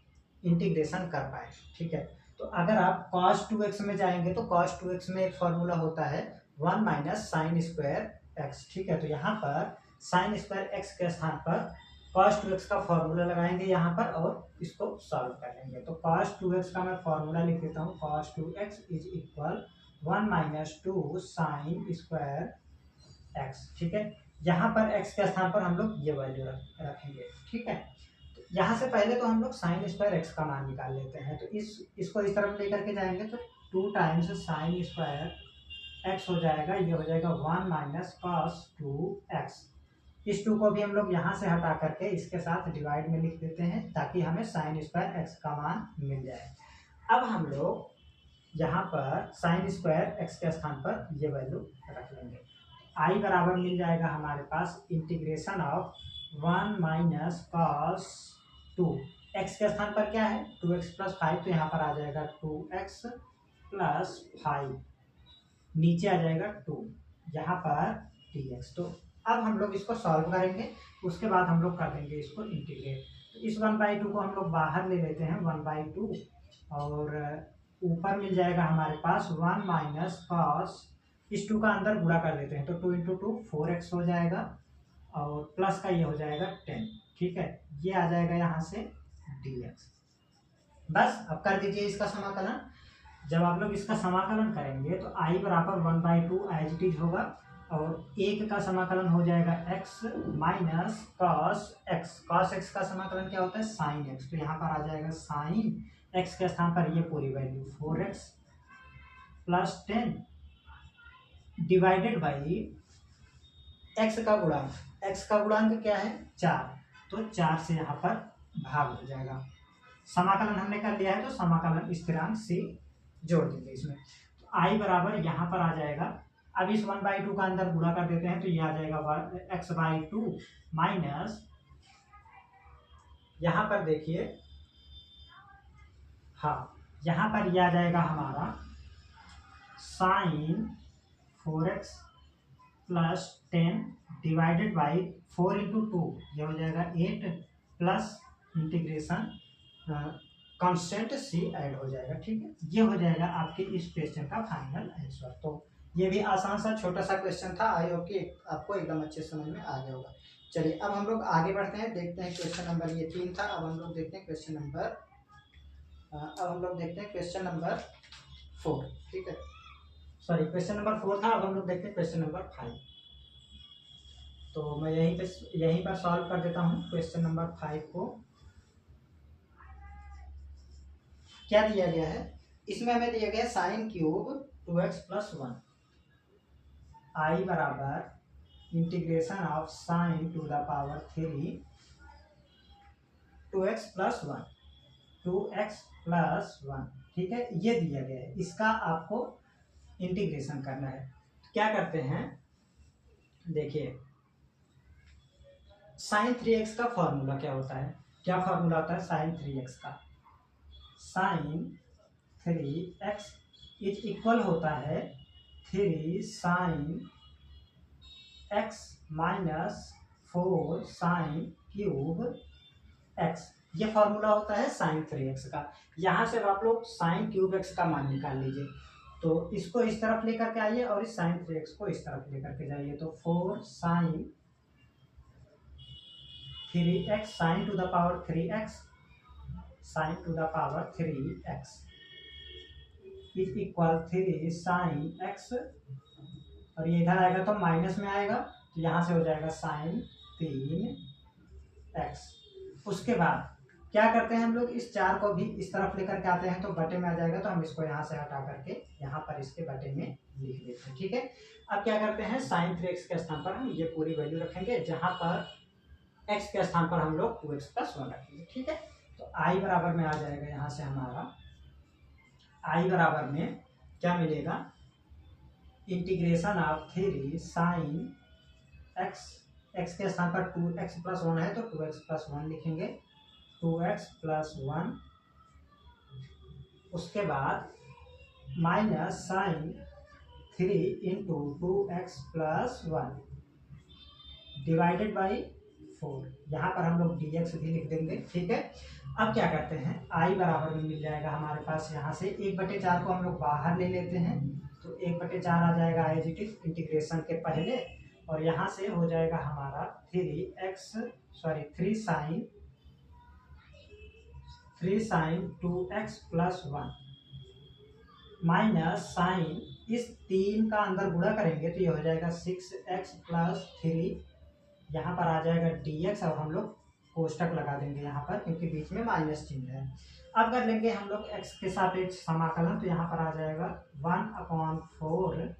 इंटीग्रेशन कर पाए। ठीक है, तो अगर आप cos 2x में जाएंगे तो cos 2x में एक फॉर्मूला होता है 1 माइनस साइन स्क्वायर एक्स। ठीक है, तो यहाँ पर साइन स्क्वायर एक्स के स्थान पर cos 2x का फॉर्मूला लगाएंगे यहाँ पर और इसको सॉल्व कर लेंगे। तो cos 2x का मैं फॉर्मूला लिख देता हूँ, cos 2x is equal 1 minus 2 sine square x. ठीक है, यहाँ पर x के स्थान पर हम लोग ये वैल्यू रखेंगे। ठीक है, यहाँ से पहले तो हम लोग साइन स्क्वायर एक्स का मान निकाल लेते हैं। तो इसको इस तरफ लेकर के जाएंगे तो 2 टाइम्स साइन स्क्वायर एक्स हो जाएगा, ये हो जाएगा 1 माइनस कॉस 2x। इस 2 को भी हम लोग यहाँ से हटा करके इसके साथ डिवाइड में लिख देते हैं ताकि हमें साइन स्क्वायर एक्स का मान मिल जाए। अब हम लोग यहाँ पर साइन स्क्वायर एक्स के स्थान पर ये वैल्यू रख लेंगे। आई बराबर मिल जाएगा हमारे पास integration of 1 minus cos 2 X के स्थान पर क्या है 2x प्लस 5, तो यहाँ पर आ जाएगा 2x प्लस 5, नीचे आ जाएगा 2, यहाँ पर dx। तो अब हम लोग इसको सॉल्व करेंगे, उसके बाद हम लोग कर देंगे इसको इंटीग्रेट। तो इस 1/2 को हम लोग बाहर ले लेते हैं 1/2 और ऊपर मिल जाएगा हमारे पास 1 माइनस कॉस, इस 2 का अंदर गुणा कर देते हैं तो 2 इंटू 2 4x हो जाएगा और प्लस का ये हो जाएगा 10। ठीक है, ये आ जाएगा यहाँ से dx। बस अब कर दीजिए इसका समाकलन। जब आप लोग इसका समाकलन करेंगे तो i बराबर 1/2 एज इट इज होगा और एक का समाकलन हो जाएगा x minus cos x। Cos x का समाकलन क्या होता है साइन x, तो यहाँ पर आ जाएगा साइन x के स्थान पर ये पूरी value 4x plus 10 divided by x का गुणांक। x का गुणांक क्या है 4, तो 4 से यहाँ पर भाग हो जाएगा। समाकलन हमने कर लिया है तो समाकलन स्थिरांक से जोड़ देंगे इसमें। तो i बराबर यहाँ पर आ जाएगा, अब इस 1/2 का अंदर गुणा कर देते हैं तो ये आ जाएगा x/2 माइनस, यहाँ पर देखिए हाँ यहाँ पर ये आ जाएगा हमारा sine 4x plus 10 divided by 4 into 2, ये हो जाएगा 8 plus integration constant c add हो जाएगा। ठीक है, ये हो जाएगा आपके इस क्वेश्चन का फाइनल आंसर। तो ये भी आसान सा छोटा सा क्वेश्चन था, आई होप कि आपको एकदम अच्छे समझ में आ गया होगा। चलिए अब हम लोग आगे बढ़ते हैं, देखते हैं क्वेश्चन नंबर ये 3 था। अब हम लोग देखते हैं क्वेश्चन नंबर 4। ठीक है, सॉरी क्वेश्चन नंबर 4 था, अब हम लोग देखते हैं क्वेश्चन नंबर 5। तो मैं यहीं पर सॉल्व कर देता हूँ क्वेश्चन नंबर 5 को। क्या दिया गया है इसमें, हमें दिया गया साइन क्यूब 2x प्लस 1। आई बराबर integration of sine to the power 3 2x plus 1, 2x plus 1। ठीक है, ये दिया गया है, इसका आपको इंटीग्रेशन करना है। तो क्या करते हैं, देखिए साइन 3x का फॉर्मूला क्या होता है, क्या फॉर्मूला होता है साइन 3x का, साइन 3x इज इक्वल होता है 3 sine x minus 4 sine cube x। ये फॉर्मूला होता है साइन 3x का। यहाँ से आप लोग साइन क्यूब x का मान निकाल लीजिए। तो इसको इस तरफ लेकर के आइए और इस साइन 3x को इस तरफ लेकर के जाइए। तो 4 sine 3x sine to the power 3x sine to the power 3x is equal 3 sine x, और ये इधर आएगा तो माइनस में आएगा तो यहाँ से हो जाएगा साइन 3x। उसके बाद क्या करते हैं हम लोग, इस 4 को भी इस तरफ लेकर के आते हैं तो बटे में आ जाएगा, तो हम इसको यहाँ से हटा करके यहाँ पर इसके बटे में लिख देते हैं। ठीक है, अब क्या करते हैं, sin 3x के स्थान पर हम ये पूरी वैल्यू रखेंगे, जहाँ पर x के स्थान पर हम लोग 2x + 1 रखेंगे। ठीक है, तो i बराबर में आ जाएगा, यहाँ से हमारा i बराबर में क्या मिलेगा, integration of 3 sin x, x के स्थान पर 2x + 1 है तो 2x + 1 लिखेंगे, 2x + 1। उसके बाद minus sin 3 × 2x + 1 divided by 4, यहाँ पर हम लोग dx भी लिख देंगे। ठीक है, अब क्या करते हैं, i बराबर में मिल जाएगा हमारे पास, यहाँ से 1/4 को हम लोग बाहर ले लेते हैं, तो 1/4 आ जाएगा एज इट इज इंटीग्रेशन के पहले, और यहाँ से हो जाएगा हमारा 3 sin 2x + 1 माइनस साइन, इस 3 का अंदर गुणा करेंगे तो ये हो जाएगा 6x + 3, यहाँ पर आ जाएगा dx, और हम लोग कोष्टक लगा देंगे यहाँ पर क्योंकि बीच में माइनस चिन्ह है। अब कर लेंगे हम लोग x के सापेक्ष समाकलन, तो यहाँ पर आ जाएगा 1/4,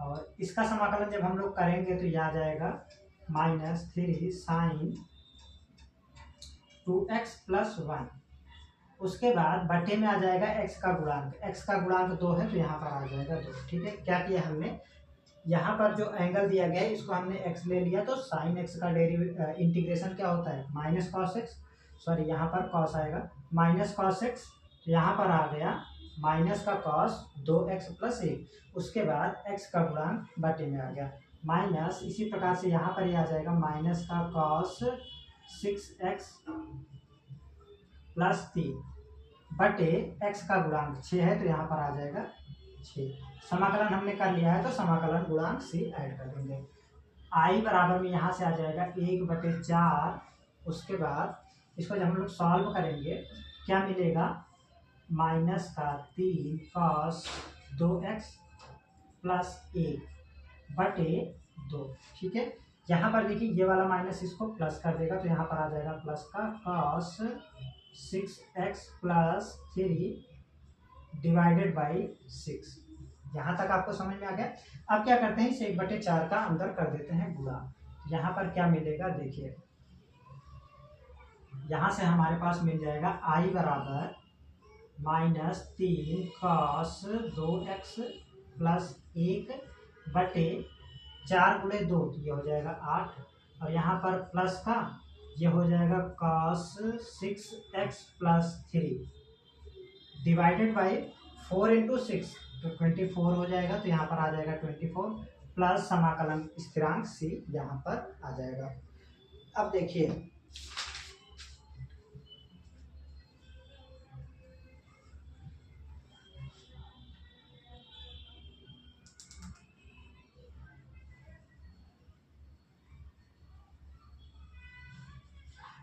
और इसका समाकलन जब हम लोग करेंगे तो यह आ जाएगा -3 sin 2x + 1। उसके बाद बटे में आ जाएगा x का गुणांक, x का गुणांक 2 है तो यहाँ पर आ जाएगा 2। ठीक है, क्या किया हमने, यहाँ पर जो एंगल दिया गया है इसको हमने x ले लिया, तो sin x का इंटीग्रेशन क्या होता है, -cos x, सॉरी यहाँ पर cos आएगा, -cos x, तो यहाँ पर आ गया माइनस का cos 2x + 1। उसके बाद x का गुणांक बटे में आ गया, माइनस, इसी प्रकार से यहाँ पर ये आ जाएगा माइनस का cos 6x + 3 बटे x का गुणांक 6 है तो यहाँ पर आ जाएगा 6। समाकलन हमने कर लिया है तो समाकलन गुणांक c ऐड कर देंगे, i बराबर में यहाँ से आ जाएगा 1/4। उसके बाद इसको जब हम लोग सॉल्व करेंगे क्या मिलेगा, -3 cos 2x + 1 बटे 2। ठीक है, यहाँ पर देखिए ये वाला माइनस इसको प्लस कर देगा, तो यहाँ पर आ जाएगा प्लस का cos 6x + 3 डिवाइडेड बाई 6। यहाँ तक आपको समझ में आ गया। अब क्या करते हैं, इसे 1/4 का अंदर कर देते हैं गुणा, यहाँ पर क्या मिलेगा देखिए, यहाँ से हमारे पास मिल जाएगा i बराबर -3 cos 2x + 1 बटे 4 × 2 तो ये हो जाएगा 8, और यहाँ पर प्लस का ये हो जाएगा cos 6x + 3 डिवाइडेड बाई 4 × 6 तो 24 हो जाएगा, तो यहाँ पर आ जाएगा 24 प्लस समाकलन स्थिरांक c यहाँ पर आ जाएगा। अब देखिए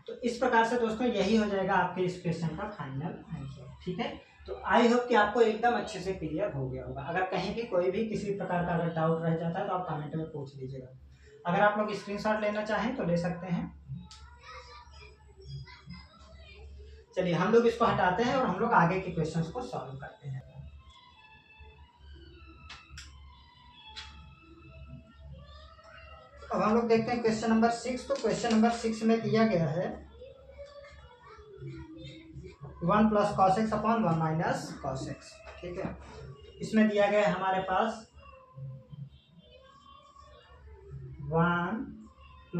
तो इस प्रकार से दोस्तों यही हो जाएगा आपके इस क्वेश्चन का फाइनल आंसर। ठीक है, तो आई होप कि आपको एकदम अच्छे से क्लियर हो गया होगा। अगर कहीं भी कोई भी किसी प्रकार का अगर डाउट रह जाता है तो आप कमेंट में पूछ लीजिएगा। अगर आप लोग स्क्रीनशॉट लेना चाहें तो ले सकते हैं। चलिए हम लोग इसको हटाते हैं और हम लोग आगे के क्वेश्चंस को सॉल्व करते हैं। अब हम लोग देखते हैं क्वेश्चन नंबर 6। तो क्वेश्चन नंबर 6 में दिया गया है 1 + cos x / 1 - cos x। ठीक है, इसमें दिया गया है हमारे पास 1 +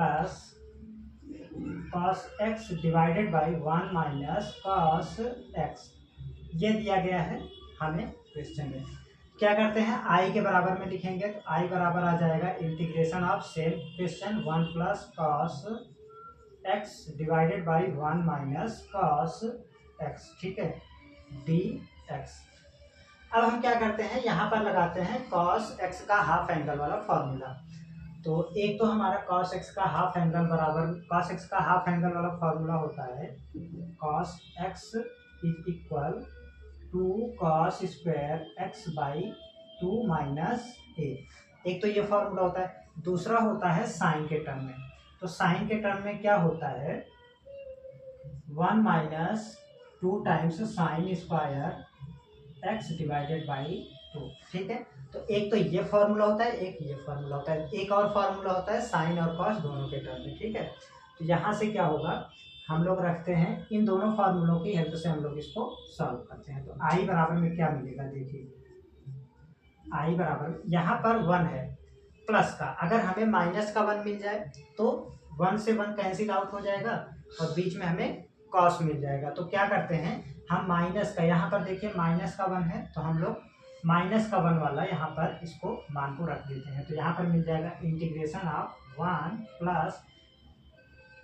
cos x divided by 1 - cos x, ये दिया गया है हमें क्वेश्चन में। क्या करते हैं, i के बराबर में लिखेंगे, तो i बराबर आ जाएगा integration of same question 1 + cos x divided by 1 - cos x। ठीक है, dx। अब हम क्या करते हैं, यहाँ पर लगाते हैं cos x का हाफ एंगल वाला फॉर्मूला। तो एक तो हमारा cos x का हाफ एंगल बराबर, cos x का हाफ एंगल वाला फॉर्मूला होता है cos x = 2 cos square x / 2 - a। एक तो ये फॉर्मूला होता है, दूसरा होता है साइन के टर्म में। तो तो साइन के टर्म में क्या होता है, 1 minus 2 times sine square x divided by 2। ठीक है, तो एक तो ये फॉर्मूला होता है, एक ये फॉर्मूला होता है, एक और फॉर्मूला होता है साइन और कॉस दोनों के टर्म में। ठीक है, तो यहाँ से क्या होगा, हम लोग रखते हैं इन दोनों फार्मूलों की हेल्प से हम लोग इसको सॉल्व करते हैं। तो आई बराबर में क्या मिलेगा, देखिए आई बराबर यहाँ पर 1 है प्लस का, अगर हमें माइनस का 1 मिल जाए तो 1 से 1 कैंसिल आउट हो जाएगा और बीच में हमें कॉस मिल जाएगा। तो क्या करते हैं हम माइनस का, यहाँ पर देखिए माइनस का 1 है तो हम लोग माइनस का 1 वाला यहाँ पर इसको मान को रख देते हैं। तो यहाँ पर मिल जाएगा integration of 1 plus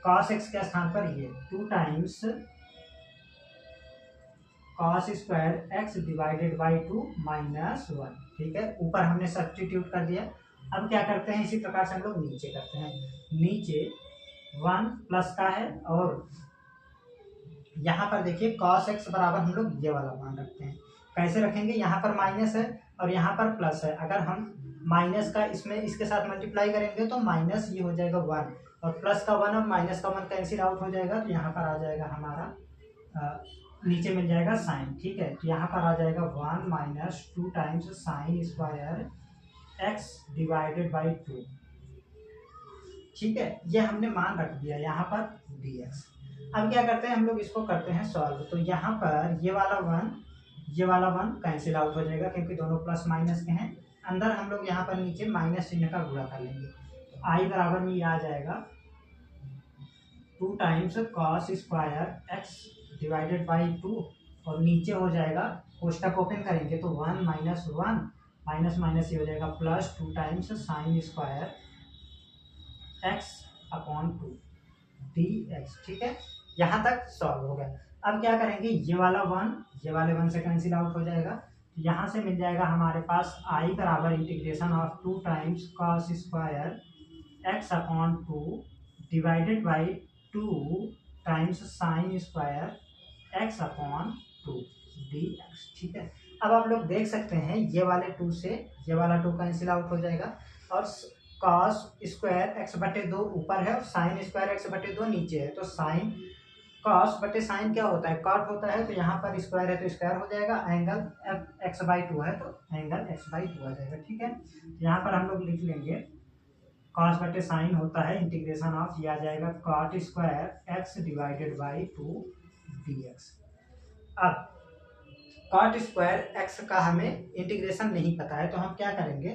cos x के स्थान पर ये 2 times cos square x divided by 2 minus 1। ठीक है, ऊपर हमने सब्स्टिट्यूट कर दिया। अब क्या करते हैं, इसी प्रकार से हम लोग नीचे करते हैं। नीचे 1 प्लस का है और यहाँ पर देखिए कॉस एक्स बराबर हम लोग ये वाला मान रखते हैं। कैसे रखेंगे, यहाँ पर माइनस है और यहाँ पर प्लस है, अगर हम माइनस का इसमें इसके साथ मल्टीप्लाई करेंगे तो माइनस ये हो जाएगा 1 और प्लस का 1 और माइनस का 1 कैंसिल आउट हो जाएगा। तो यहाँ पर आ जाएगा हमारा नीचे मिल जाएगा साइन। ठीक है, तो यहाँ पर आ जाएगा 1 minus 2 times sine square x divided by 2। ठीक है, ये हमने मान रख दिया यहाँ पर dx। अब क्या करते हैं हम लोग इसको करते हैं सॉल्व। तो यहाँ पर ये वाला 1 कैंसिल आउट हो जाएगा क्योंकि दोनों प्लस माइनस के हैं। अंदर हम लोग यहाँ पर नीचे माइनस चिन्ह का गुणा कर लेंगे। तो आई बराबर में ये आ जाएगा 2 times cos square x divided by 2 और नीचे हो जाएगा, कोष्टक ओपन करेंगे तो 1 माइनस 1 माइनस माइनस ये हो जाएगा plus 2 times sine square x upon 2 dx। ठीक है, यहाँ तक सॉल्व हो गया। अब क्या करेंगे, ये वाला 1 ये वाले 1 से कैंसिल आउट हो जाएगा। तो यहाँ से मिल जाएगा हमारे पास आई बराबर integration of 2 times cos square x upon 2 divided by 2 times sine square x upon 2 dx। ठीक है, अब आप लोग देख सकते हैं ये वाले 2 से ये वाला 2 कैंसिल आउट हो जाएगा और कॉस स्क्वायर एक्स बटे 2 ऊपर है और साइन स्क्वायर एक्स बटे 2 नीचे है। तो साइन कॉस बटे साइन क्या होता है, कॉट होता है। तो यहाँ पर स्क्वायर है तो स्क्वायर हो जाएगा, एंगल एक्स बाई 2 है तो एंगल एक्स बाई 2 आ जाएगा। ठीक है, तो यहाँ पर हम लोग लिख लेंगे कॉस बटे साइन होता है इंटीग्रेशन ऑफ, ये आ जाएगा cot square x divided by 2 dx। अब कॉट स्क्वायर एक्स का हमें इंटीग्रेशन नहीं पता है तो हम क्या करेंगे,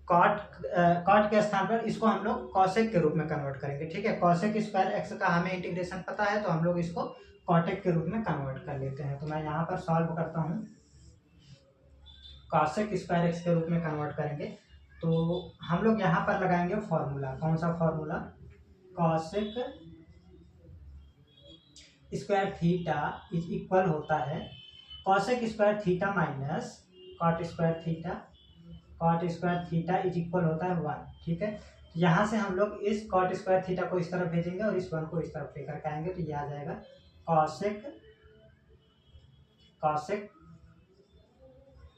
कॉट के स्थान पर इसको हम लोग कॉसेक के रूप में कन्वर्ट करेंगे। ठीक है, कॉसेक स्क्वायर एक्स का हमें इंटीग्रेशन पता है तो हम लोग इसको कॉटेक के रूप में कन्वर्ट कर लेते हैं। तो मैं यहाँ पर सॉल्व करता हूँ, कॉसेक स्क्वायर एक्स के रूप में कन्वर्ट करेंगे। तो हम लोग यहाँ पर लगाएंगे फॉर्मूला, कौन सा formula, cosec square theta is equal होता है cosec square theta minus cot square theta, cot square theta is equal होता है 1। ठीक है, यहाँ से हम लोग इस कॉट स्क्वायर थीटा को इस तरफ भेजेंगे और इस 1 को इस तरफ लेकर के आएंगे। तो ये आ जाएगा cosec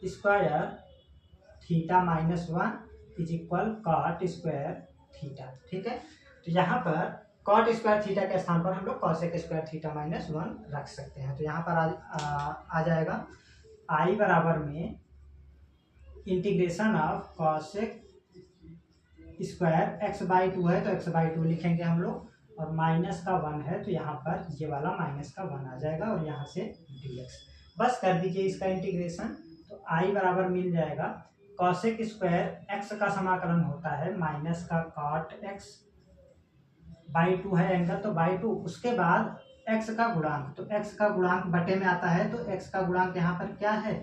square theta minus 1 is equal cot square theta. ठीक है, तो यहाँ पर कॉट स्क्वायर थीटा के स्थान पर हम लोग कॉसेक स्क्वायर थीटा माइनस 1 रख सकते हैं। तो यहाँ पर आ जाएगा आई बराबर में integration of cosec square x by 2 है तो एक्स बाई 2 लिखेंगे हम लोग और माइनस का 1 है तो यहाँ पर ये वाला माइनस का 1 आ जाएगा और यहाँ से dx। बस कर दीजिए इसका इंटीग्रेशन। तो आई बराबर मिल जाएगा कॉसेक स्क्वायर एक्स का समाकलन होता है माइनस का कॉट एक्स बाई 2 है एंगल तो बाई 2, उसके बाद एक्स का गुणांक, तो एक्स का गुणांक बटे में आता है तो एक्स का गुणांक यहाँ पर क्या है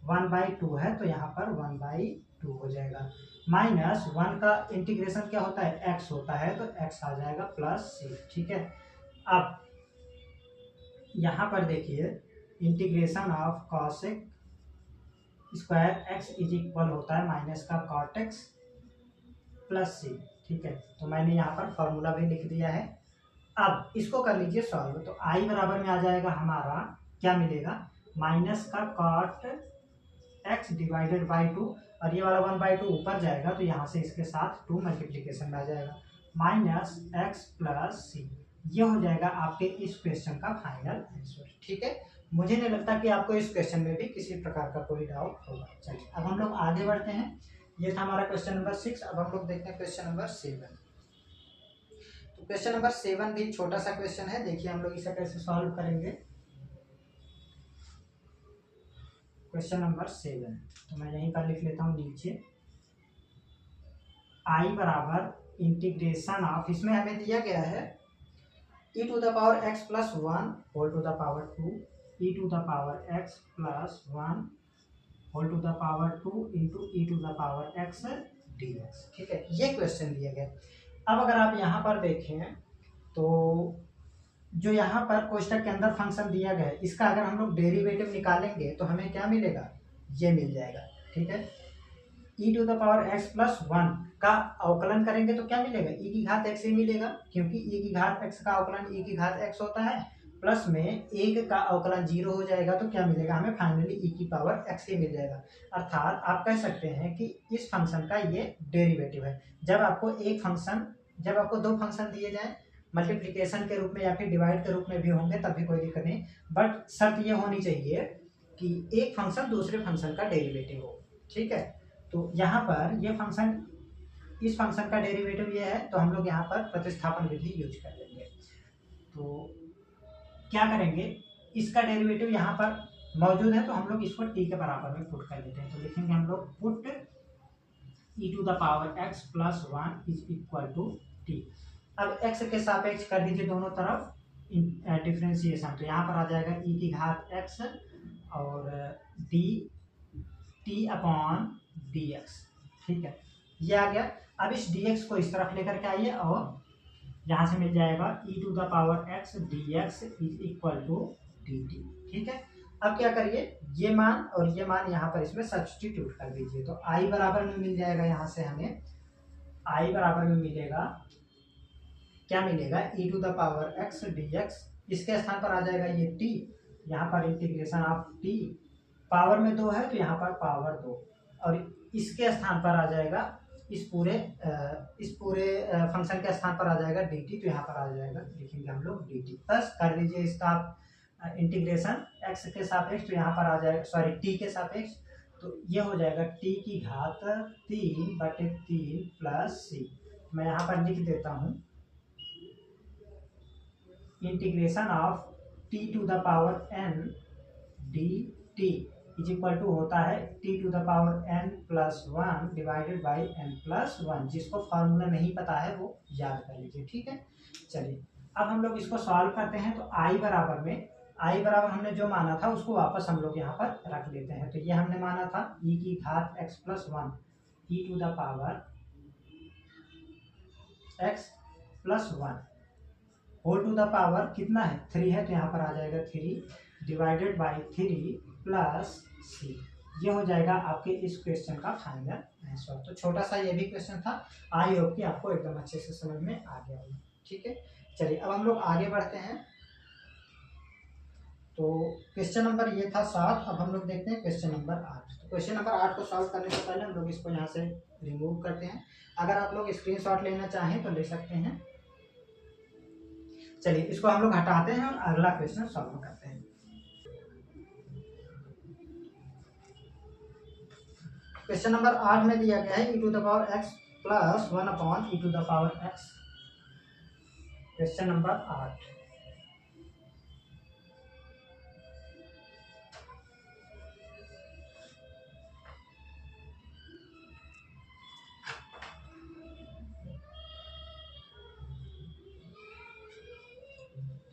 1/2 है तो यहाँ पर 1/2 हो जाएगा। माइनस 1 का इंटीग्रेशन क्या होता है x होता है तो x आ जाएगा प्लस c। ठीक है, अब यहाँ पर देखिए integration of cosec square x is equal होता है माइनस का कॉट x प्लस c। ठीक है, तो मैंने यहाँ पर फॉर्मूला भी लिख दिया है। अब इसको कर लीजिए सॉल्व। तो i बराबर में आ जाएगा हमारा क्या मिलेगा, माइनस का कॉट x डिवाइडेड बाई 2 और ये वाला 1/2 ऊपर जाएगा तो यहाँ से इसके साथ 2 मल्टीप्लीकेशन में आ जाएगा। Minus x plus C. ये हो जाएगा आपके इस क्वेश्चन का फाइनल आंसर। ठीक है, मुझे नहीं लगता कि आपको इस क्वेश्चन में भी किसी प्रकार का कोई डाउट होगा। चलिए अब हम लोग आगे बढ़ते हैं। ये था हमारा क्वेश्चन नंबर 6। अब हम लोग देखते हैं क्वेश्चन नंबर 7। तो क्वेश्चन नंबर 7 भी छोटा सा क्वेश्चन है। देखिए हम लोग इसे कैसे सॉल्व करेंगे। क्वेश्चन नंबर 7 तो मैं यहीं पर लिख लेता हूँ नीचे। आई बराबर इंटीग्रेशन ऑफ, इसमें हमें दिया गया है e to the power x plus 1 whole to the power 2 e to the power x plus 1 whole to the power 2 into e to the power x dx। ठीक है, ये क्वेश्चन दिया गया। अब अगर आप यहाँ पर देखें तो जो यहाँ पर कोष्टक के अंदर फंक्शन दिया गया है, इसका अगर हम लोग डेरिवेटिव निकालेंगे तो हमें क्या मिलेगा, ये मिल जाएगा। ठीक है, e to the power x plus 1 का अवकलन करेंगे तो क्या मिलेगा, e की घात x ही मिलेगा, क्योंकि e की घात x का अवकलन e की घात x होता है। प्लस में 1 का अवकलन 0 हो जाएगा तो क्या मिलेगा हमें, फाइनली e की पावर x ही मिल जाएगा। अर्थात आप कह सकते हैं कि इस फंक्शन का ये डेरिवेटिव है। जब आपको जब आपको दो फंक्शन दिए जाए मल्टीप्लिकेशन के रूप में या फिर डिवाइड के रूप में भी होंगे तब भी कोई दिक्कत नहीं, बट शर्त ये होनी चाहिए कि एक फंक्शन दूसरे फंक्शन का डेरिवेटिव हो। ठीक है, तो यहाँ पर ये फंक्शन, इस फंक्शन का डेरिवेटिव ये है, तो हम लोग यहाँ पर प्रतिस्थापन विधि यूज कर लेंगे। तो क्या करेंगे, इसका डेरिवेटिव यहाँ पर मौजूद है तो हम लोग इसको t के बराबर में पुट कर लेते हैं। तो लिखेंगे हम लोग put e to the power x plus 1 is equal to T. अब x के सापेक्ष कर दीजिए दोनों तरफ डिफ्रेंसिएशन, तो यहाँ पर आ जाएगा e की घात x और टी अपॉन dx। ठीक है, ये आ गया। अब इस dx को इस तरफ लेकर के आइए और यहाँ से मिल जाएगा e to the power x dx is equal to dt। ठीक है, अब क्या करिए, ये मान और ये मान यहाँ पर इसमें सब्स्टिट्यूट कर दीजिए। तो i बराबर में मिल जाएगा, यहाँ से हमें i बराबर में मिलेगा, क्या मिलेगा, e to the power x dx, इसके स्थान पर आ जाएगा ये t, यहाँ पर इंटीग्रेशन ऑफ t, पावर में 2 है तो यहाँ पर पावर 2, और इसके स्थान पर आ जाएगा इस पूरे फंक्शन के स्थान पर आ जाएगा dt, तो यहाँ पर आ जाएगा, लिखेंगे हम लोग dt। बस कर दीजिए इसका इंटीग्रेशन x के सापेक्ष, तो यहाँ पर आ जाएगा, सॉरी t के सापेक्ष, तो ये हो जाएगा t की घात 3/3 प्लस c। मैं यहाँ पर लिख देता हूँ integration of t to the power n dt is equal to होता है t to the power n plus 1 divided by n plus 1। जिसको फॉर्मूला नहीं पता है वो याद कर लीजिए। ठीक है, चलिए अब हम लोग इसको सॉल्व करते हैं। तो i बराबर हमने जो माना था उसको वापस हम लोग यहाँ पर रख लेते हैं। तो ये हमने माना था e की घात x plus 1 e to the power x plus 1 whole to the power कितना है, 3 है, तो यहाँ पर आ जाएगा 3 डिवाइडेड बाई 3 प्लस सी। ये हो जाएगा आपके इस क्वेश्चन का फाइनल आंसर। तो छोटा सा ये भी क्वेश्चन था, आई होप कि आपको एकदम अच्छे से समझ में आ गया होगा। ठीक है, चलिए अब हम लोग आगे बढ़ते हैं। तो क्वेश्चन नंबर ये था 7। अब हम लोग देखते हैं क्वेश्चन नंबर 8। तो क्वेश्चन नंबर 8 को सॉल्व करने से पहले हम लोग इसको यहाँ से रिमूव करते हैं। अगर आप लोग स्क्रीनशॉट लेना चाहें तो ले सकते हैं। चलिए इसको हम लोग हटाते हैं और अगला क्वेश्चन सॉल्व करते हैं। क्वेश्चन नंबर 8 में दिया गया है e to the power x plus 1 upon e to the power x। Question number 8।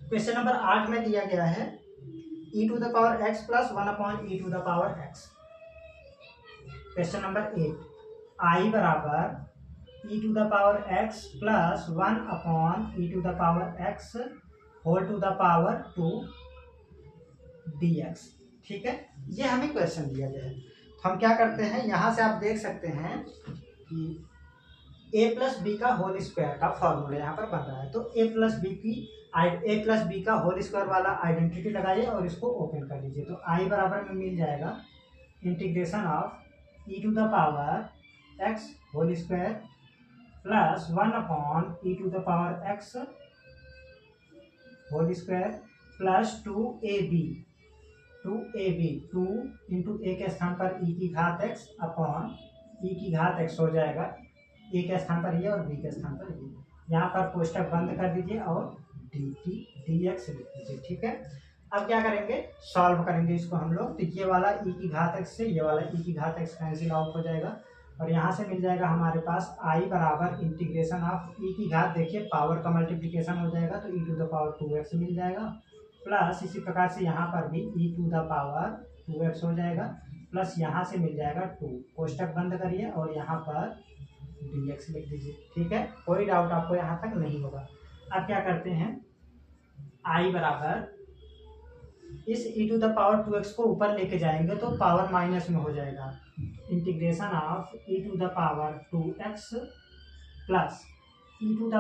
Question number 8 में दिया गया है e to the power x plus 1 upon e to the power x। Question number 8, i बराबर e to the power x plus 1 upon e to the power x whole to the power 2 dx। ठीक है, ये हमें question दिया गया है। तो हम क्या करते हैं, यहाँ से आप देख सकते हैं कि a प्लस बी का होल स्क्वायर का फॉर्मूला यहाँ पर बन रहा है। तो a प्लस बी का होल स्क्वायर वाला आइडेंटिटी लगाइए और इसको ओपन कर लीजिए। तो i बराबर में मिल जाएगा integration of e to the power x whole square plus 1/e⁻x whole square plus 2 into A के स्थान पर e की घात x अपॉन e की घात x हो जाएगा, ए के स्थान पर ये और बी के स्थान पर ये। यहाँ पर कोष्टक बंद कर दीजिए और dt dx लिख दीजिए। ठीक है, अब क्या करेंगे, सॉल्व करेंगे इसको हम लोग। तो ये वाला e की घात x से ये वाला e की घात x कैंसिल आउट हो जाएगा और यहाँ से मिल जाएगा हमारे पास I बराबर इंटीग्रेशन ऑफ e की घात, देखिए पावर का मल्टीप्लिकेशन हो जाएगा तो e⁻2x मिल जाएगा, प्लस इसी प्रकार से यहाँ पर भी e⁻2x हो जाएगा, प्लस यहाँ से मिल जाएगा 2, कोष्टक बंद करिए और यहाँ पर dx लिख दीजिए। ठीक है, कोई डाउट आपको यहाँ तक नहीं होगा। अब क्या करते हैं, I बराबर इस e⁻2x को ऊपर लेके जाएंगे तो पावर माइनस में हो जाएगा, integration of e⁻2x plus e⁻−2x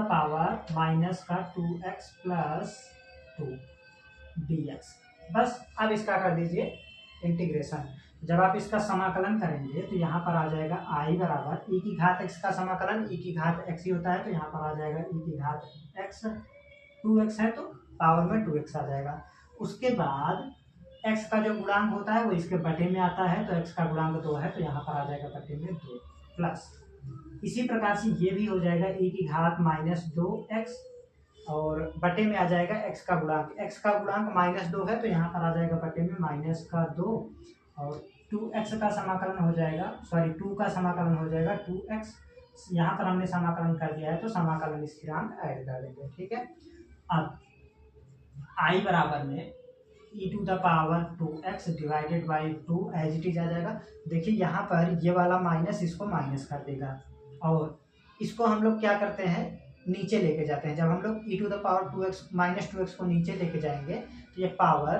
plus 2 dx। बस अब इसका कर दीजिए इंटीग्रेशन। जब आप इसका समाकलन करेंगे तो यहाँ पर आ जाएगा I बराबर e की घात x का समाकलन e की घात x ही होता है, तो यहाँ पर आ जाएगा e की घात x, 2x है तो पावर में 2x आ जाएगा। उसके बाद x का जो गुणांक होता है वो इसके बटे में आता है, तो x का गुणांक 2 है तो यहाँ पर आ जाएगा बटे में 2, प्लस इसी प्रकार से ये भी हो जाएगा e की घात -2x और बटे में आ जाएगा x का गुणांक -2 है तो यहाँ पर आ जाएगा बटे में -2 और 2x का समाकलन हो जाएगा, 2 का समाकलन हो जाएगा 2x। यहाँ पर हमने समाकलन कर दिया है तो समाकलन स्थिरांक ऐड कर देंगे। ठीक है, अब I बराबर में e⁻2x divided by 2 as it is आ जाएगा। देखिए यहाँ पर ये वाला माइनस इसको माइनस कर देगा और इसको हम लोग क्या करते हैं, नीचे लेके जाते हैं। जब हम लोग e⁻2x -2x को नीचे लेके जाएंगे तो ये पावर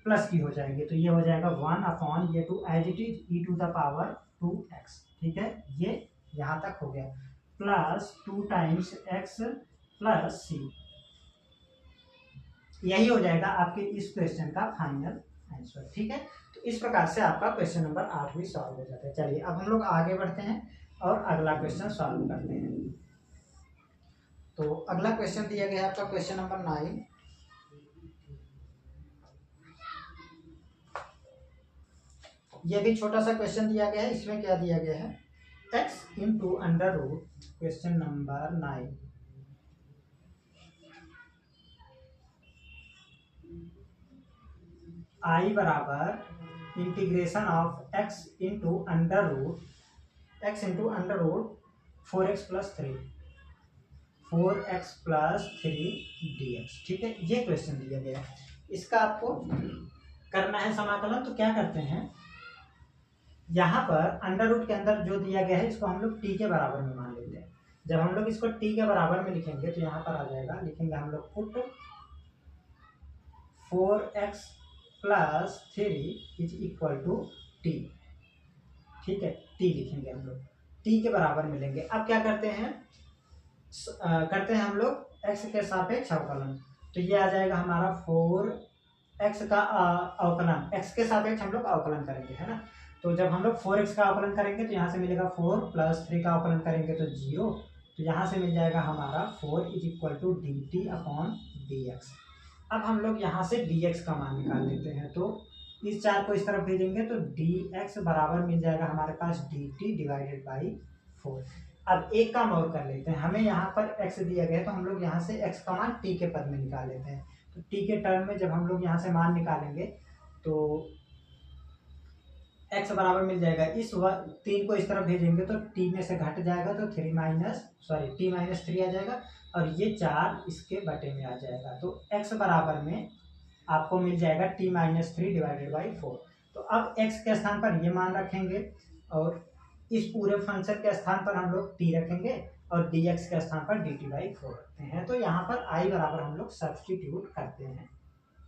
प्लस की हो जाएगी, तो ये हो जाएगा 1/2 एज इट इज e⁻2x। ठीक है, ये यहाँ तक हो गया, plus 2 times x plus c। यही हो जाएगा आपके इस क्वेश्चन का फाइनल आंसर। ठीक है, तो इस प्रकार से आपका क्वेश्चन नंबर 8 भी सॉल्व हो जाता है। चलिए अब हम लोग आगे बढ़ते हैं और अगला क्वेश्चन सॉल्व करते हैं। तो अगला क्वेश्चन दिया गया है आपका क्वेश्चन नंबर 9। यह भी छोटा सा क्वेश्चन दिया गया है। इसमें क्या दिया गया है, x into under root, question number 9, I बराबर integration of x into under root 4x plus 3 dx। ठीक है, ये क्वेश्चन दिया गया है, इसका आपको करना है समाकलन। तो क्या करते हैं, यहाँ पर अंडर रूट के अंदर जो दिया गया है इसको हम लोग t के बराबर में मान लेते हैं। जब हम लोग इसको t के बराबर में लिखेंगे तो यहाँ पर आ जाएगा, लिखेंगे हम लोग put 4x plus 3 is equal to t। ठीक है, t लिखेंगे हम लोग, t के बराबर मिलेंगे। अब क्या करते हैं, हम लोग x के सापेक्ष अवकलन। तो ये आ जाएगा हमारा 4x का अवकलन, x के सापेक्ष हम लोग अवकलन करेंगे, है ना। तो जब हम लोग 4x का अवकलन करेंगे तो यहाँ से मिलेगा 4 प्लस 3 का अवकलन करेंगे तो 0, तो यहाँ से मिल जाएगा हमारा 4 is equal to dt upon dx। अब हम लोग यहाँ से dx का मान निकाल लेते हैं, तो इस 4 को इस तरफ भेजेंगे तो dx बराबर मिल जाएगा हमारे पास dt डिवाइडेड बाई 4। अब एक काम और कर लेते हैं, हमें यहाँ पर x दिया गया तो हम लोग यहाँ से x का मान t के पद में निकाल लेते हैं। तो t के टर्म में जब हम लोग यहाँ से मान निकालेंगे तो x बराबर मिल जाएगा, इस 3 को इस तरफ भेजेंगे तो t में से घट जाएगा तो t माइनस 3 आ जाएगा और ये 4 इसके बटे में आ जाएगा। तो x बराबर में आपको मिल जाएगा t माइनस 3 डिवाइडेड बाई 4। तो अब x के स्थान पर ये मान रखेंगे और इस पूरे फंक्शन के स्थान पर हम लोग t रखेंगे और dx के स्थान पर dt बाई 4 रखते हैं। तो यहाँ पर I बराबर हम लोग सब्सटीट्यूट करते हैं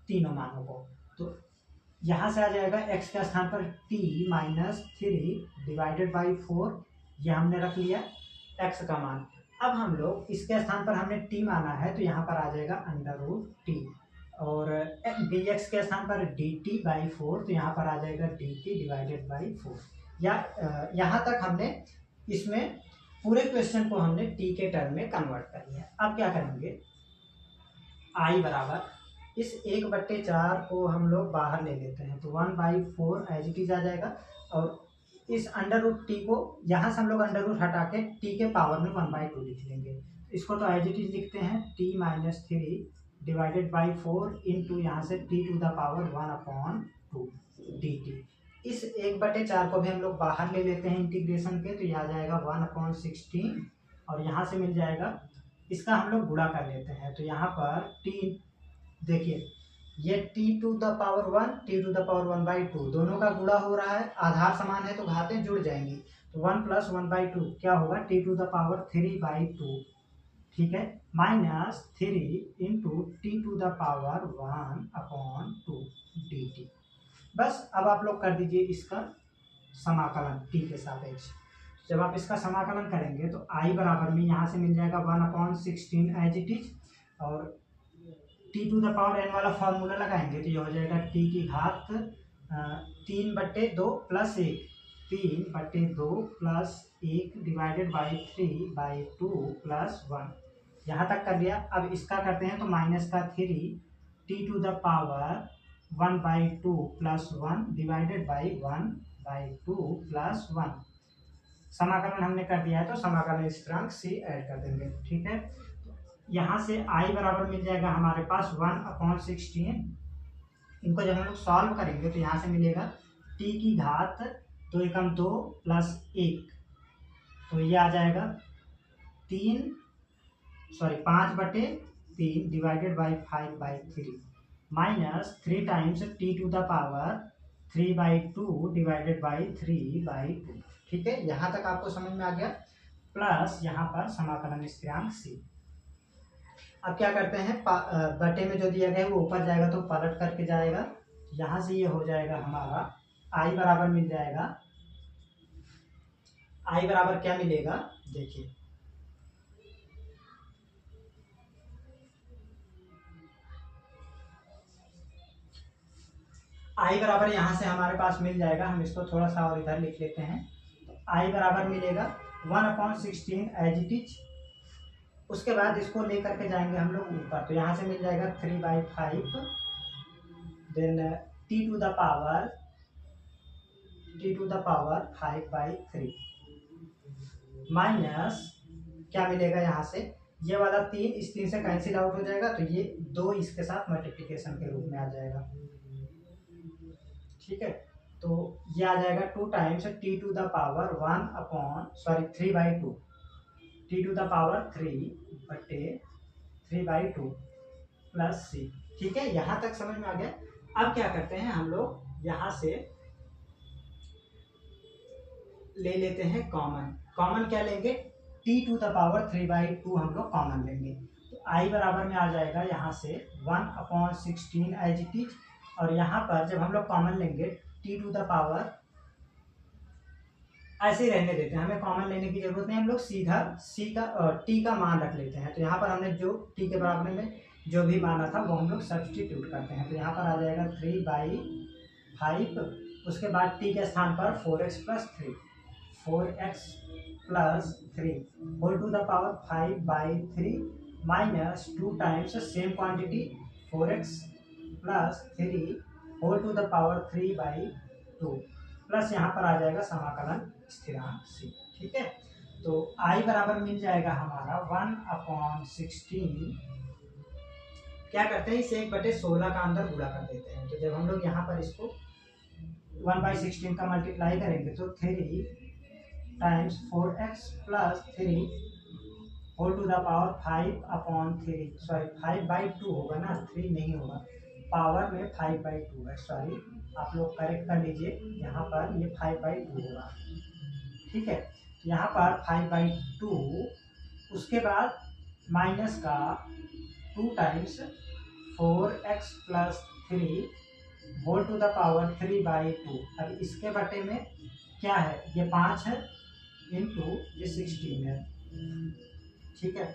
तीनों मानों को, तो यहाँ से आ जाएगा x के स्थान पर t माइनस 3 डिवाइडेड बाई 4, यह हमने रख लिया x का मान। अब हम लोग इसके स्थान पर हमने t माना है तो यहाँ पर आ जाएगा अंडर रूट t और dx के स्थान पर dt बाई 4, तो यहाँ पर आ जाएगा dt डिवाइडेड बाई 4। या यहाँ तक हमने इसमें पूरे क्वेश्चन को हमने टी के टर्म में कन्वर्ट कर लिया। अब क्या करेंगे, आई बराबर इस 1/4 को हम लोग बाहर ले लेते हैं, तो 1/4 एज इट इज आ जाएगा। और इस अंडर रूट टी को यहाँ से हम लोग अंडर रूट हटा के टी के पावर में 1/2 लिख लेंगे। इसको तो एज इट इज लिखते हैं t-3 डिवाइडेड बाई 4 इंटू यहाँ से t to the power 1/2 dt। इस 1/4 को भी हम लोग बाहर ले लेते हैं इंटीग्रेशन के, तो यह आ जाएगा 1/16 और यहाँ से मिल जाएगा, इसका हम लोग गुणा कर लेते हैं। तो यहाँ पर t देखिए, ये t to the power 1 t to the power 1/2 दोनों का गुणा हो रहा है, आधार समान है तो घातें जुड़ जाएंगी। तो 1 + 1/2 क्या होगा, t टू द पावर 3/2, ठीक है, -3 into T to the power 1/2 dt। बस अब आप लोग कर दीजिए इसका समाकलन t के सापेक्ष। जब आप इसका समाकलन करेंगे तो i बराबर में यहाँ से मिल जाएगा 1/16 एज इट इज, और T to the power n वाला फॉर्मूला लगाएंगे तो ये हो जाएगा t की घात 3/2 + 1 3/2 + 1 डिवाइडेड बाई 3/2 + 1। यहाँ तक कर लिया। अब इसका करते हैं तो -3 t to the power 1/2 + 1 divided by 1/2 + 1। समाकलन हमने कर दिया है तो समाकलन स्थिरांक c ऐड कर देंगे, ठीक है। यहाँ से i बराबर मिल जाएगा हमारे पास 1/16। इनको जब हम लोग सॉल्व करेंगे तो यहाँ से मिलेगा t की घात 2 × 2 + 1, तो ये आ जाएगा 5/3 divided by 5/3 -3 times t to the power 3/2 divided by 3/2, ठीक है। यहाँ तक आपको समझ में आ गया, प्लस यहाँ पर समाकलन स्थिरांक c। अब क्या करते हैं, बटे में जो दिया गया है वो ऊपर जाएगा तो पलट करके जाएगा, यहाँ से ये हो जाएगा हमारा i बराबर मिल जाएगा, i बराबर क्या मिलेगा देखिए, i बराबर यहाँ से हमारे पास मिल जाएगा, हम इसको थोड़ा सा और इधर लिख लेते हैं। तो i बराबर मिलेगा 1/16 एज इट इज। उसके बाद इसको लेकर के जाएंगे हम लोग ऊपर, तो यहाँ से मिल जाएगा 3/5 then t to the power 5/3 minus क्या मिलेगा, यहाँ से ये वाला 3 इस 3 से कैंसिल आउट हो जाएगा, तो ये 2 इसके साथ मल्टीप्लिकेशन के रूप में आ जाएगा, ठीक है। तो ये आ जाएगा 2 times t to the power 3/2 t to the power 3/2 plus c, ठीक है। यहाँ तक समझ में आ गया। अब क्या करते हैं हम लोग, यहाँ से ले लेते हैं कॉमन क्या लेंगे, टी टू द पावर 3/2 हम लोग कॉमन लेंगे, तो i बराबर में आ जाएगा यहाँ से 1/16 एज इट इज। और यहाँ पर जब हम लोग कॉमन लेंगे टी टू द पावर, ऐसे ही रहने देते हैं, हमें कॉमन लेने की जरूरत नहीं, हम लोग सीधा टी का मान रख लेते हैं। तो यहाँ पर हमने जो टी के बराबर में जो भी माना था वो हम लोग सब्सटीट्यूट करते हैं, तो यहाँ पर आ जाएगा 3/5, उसके बाद टी के स्थान पर 4x + 3 whole to the power 5/3 minus 2 times same quantity 4x + 3 whole to the power 3/2 plus यहाँ पर आ जाएगा समाकलन स्थिरांक c, ठीक है। तो i बराबर मिल जाएगा हमारा 1/16, क्या करते हैं इसे 1/16 का अंदर गुणा कर देते हैं। तो जब हम लोग यहाँ पर इसको 1/16 का मल्टीप्लाई करेंगे तो 3 times 4x + 3 whole to the power 5/2 होगा ना, 3 नहीं होगा, पावर में 5/2 है, सॉरी आप लोग करेक्ट कर लीजिए, यहाँ पर ये 5/2 होगा, ठीक है। यहाँ पर 5/2, उसके बाद माइनस का 2 times 4x + 3 whole to the power 3/2। अब इसके बटे में क्या है, ये 5 है इंटू ये 16 है, ठीक है।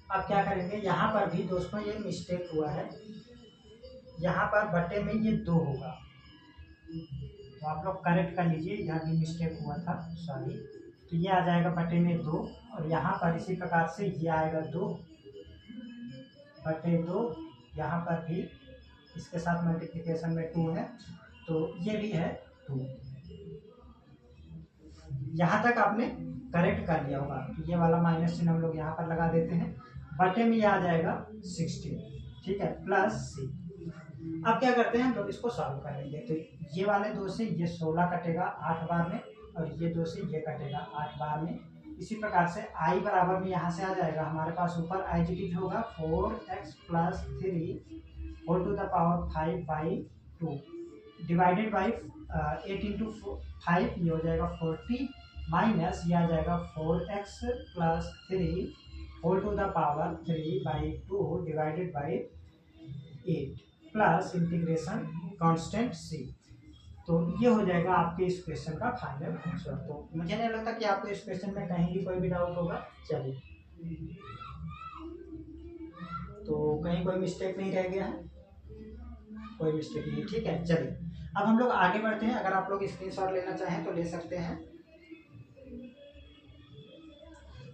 अब क्या करेंगे, यहाँ पर भी दोस्तों ये मिस्टेक हुआ है, यहाँ पर बटे में ये 2 होगा, तो आप लोग करेक्ट कर लीजिए, यहाँ भी मिस्टेक हुआ था, सॉरी। तो ये आ जाएगा बटे में 2, और यहाँ पर इसी प्रकार से ये आएगा 2 बटे 2, यहाँ पर भी इसके साथ मल्टीप्लिकेशन में 2 है, तो ये भी है 2। यहाँ तक आपने करेक्ट कर लिया होगा। तो ये वाला माइनस चिन्ह हम लोग यहाँ पर लगा देते हैं, बटे में ये आ जाएगा 16, ठीक है, प्लस सी। अब क्या करते हैं हम लोग इसको सॉल्व करेंगे। तो ये वाले 2 से ये 16 कटेगा 8 बार में, और ये 2 से ये कटेगा 8 बार में। इसी प्रकार से आई बराबर में यहाँ से आ जाएगा हमारे पास ऊपर आई जी टी होगा 4x plus 3 whole to the power 5/2 divided by 8 into 5, ये हो जाएगा 40, माइनस ये आ जाएगा 4x plus 3 whole to the power 3/2 divided by 8 plus integration constant c। तो ये हो जाएगा आपके इस क्वेश्चन का फाइनल आंसर। तो मुझे नहीं लगता कि आपको इस क्वेश्चन में कहीं भी कोई भी डाउट होगा। चलिए, तो कहीं कोई मिस्टेक नहीं रह गया है, कोई मिस्टेक नहीं, ठीक है। चलिए अब हम लोग आगे बढ़ते हैं। अगर आप लोग स्क्रीनशॉट लेना चाहें तो ले सकते हैं।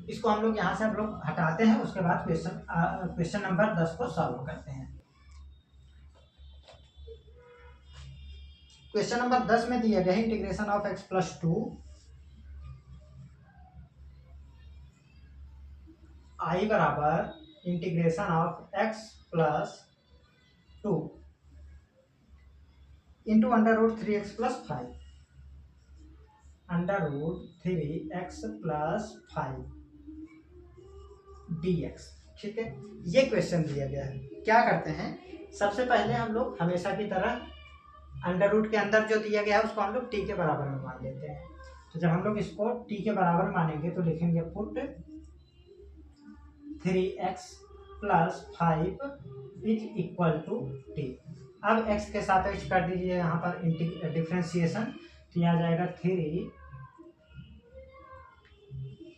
इसको हम लोग यहाँ से हम लोग हटाते हैं, उसके बाद क्वेश्चन नंबर 10 को सॉल्व करते हैं। क्वेश्चन नंबर 10 में दिया गया है integration of x plus 2 I बराबर integration of x plus 2 into under root 3x plus 5 under root 3x plus 5 dx, ठीक है। ये क्वेश्चन दिया गया है। क्या करते हैं, सबसे पहले हम लोग हमेशा की तरह अंडर रूट के अंदर जो दिया गया है उसको हम लोग टी के बराबर में मान लेते हैं। तो जब हम लोग इसको टी के बराबर मानेंगे तो लिखेंगे put 3x plus 5 is equal to T. अब x के सापेक्ष कर दीजिए यहाँ पर डिफ्रेंसिएशन, तो यह आ जाएगा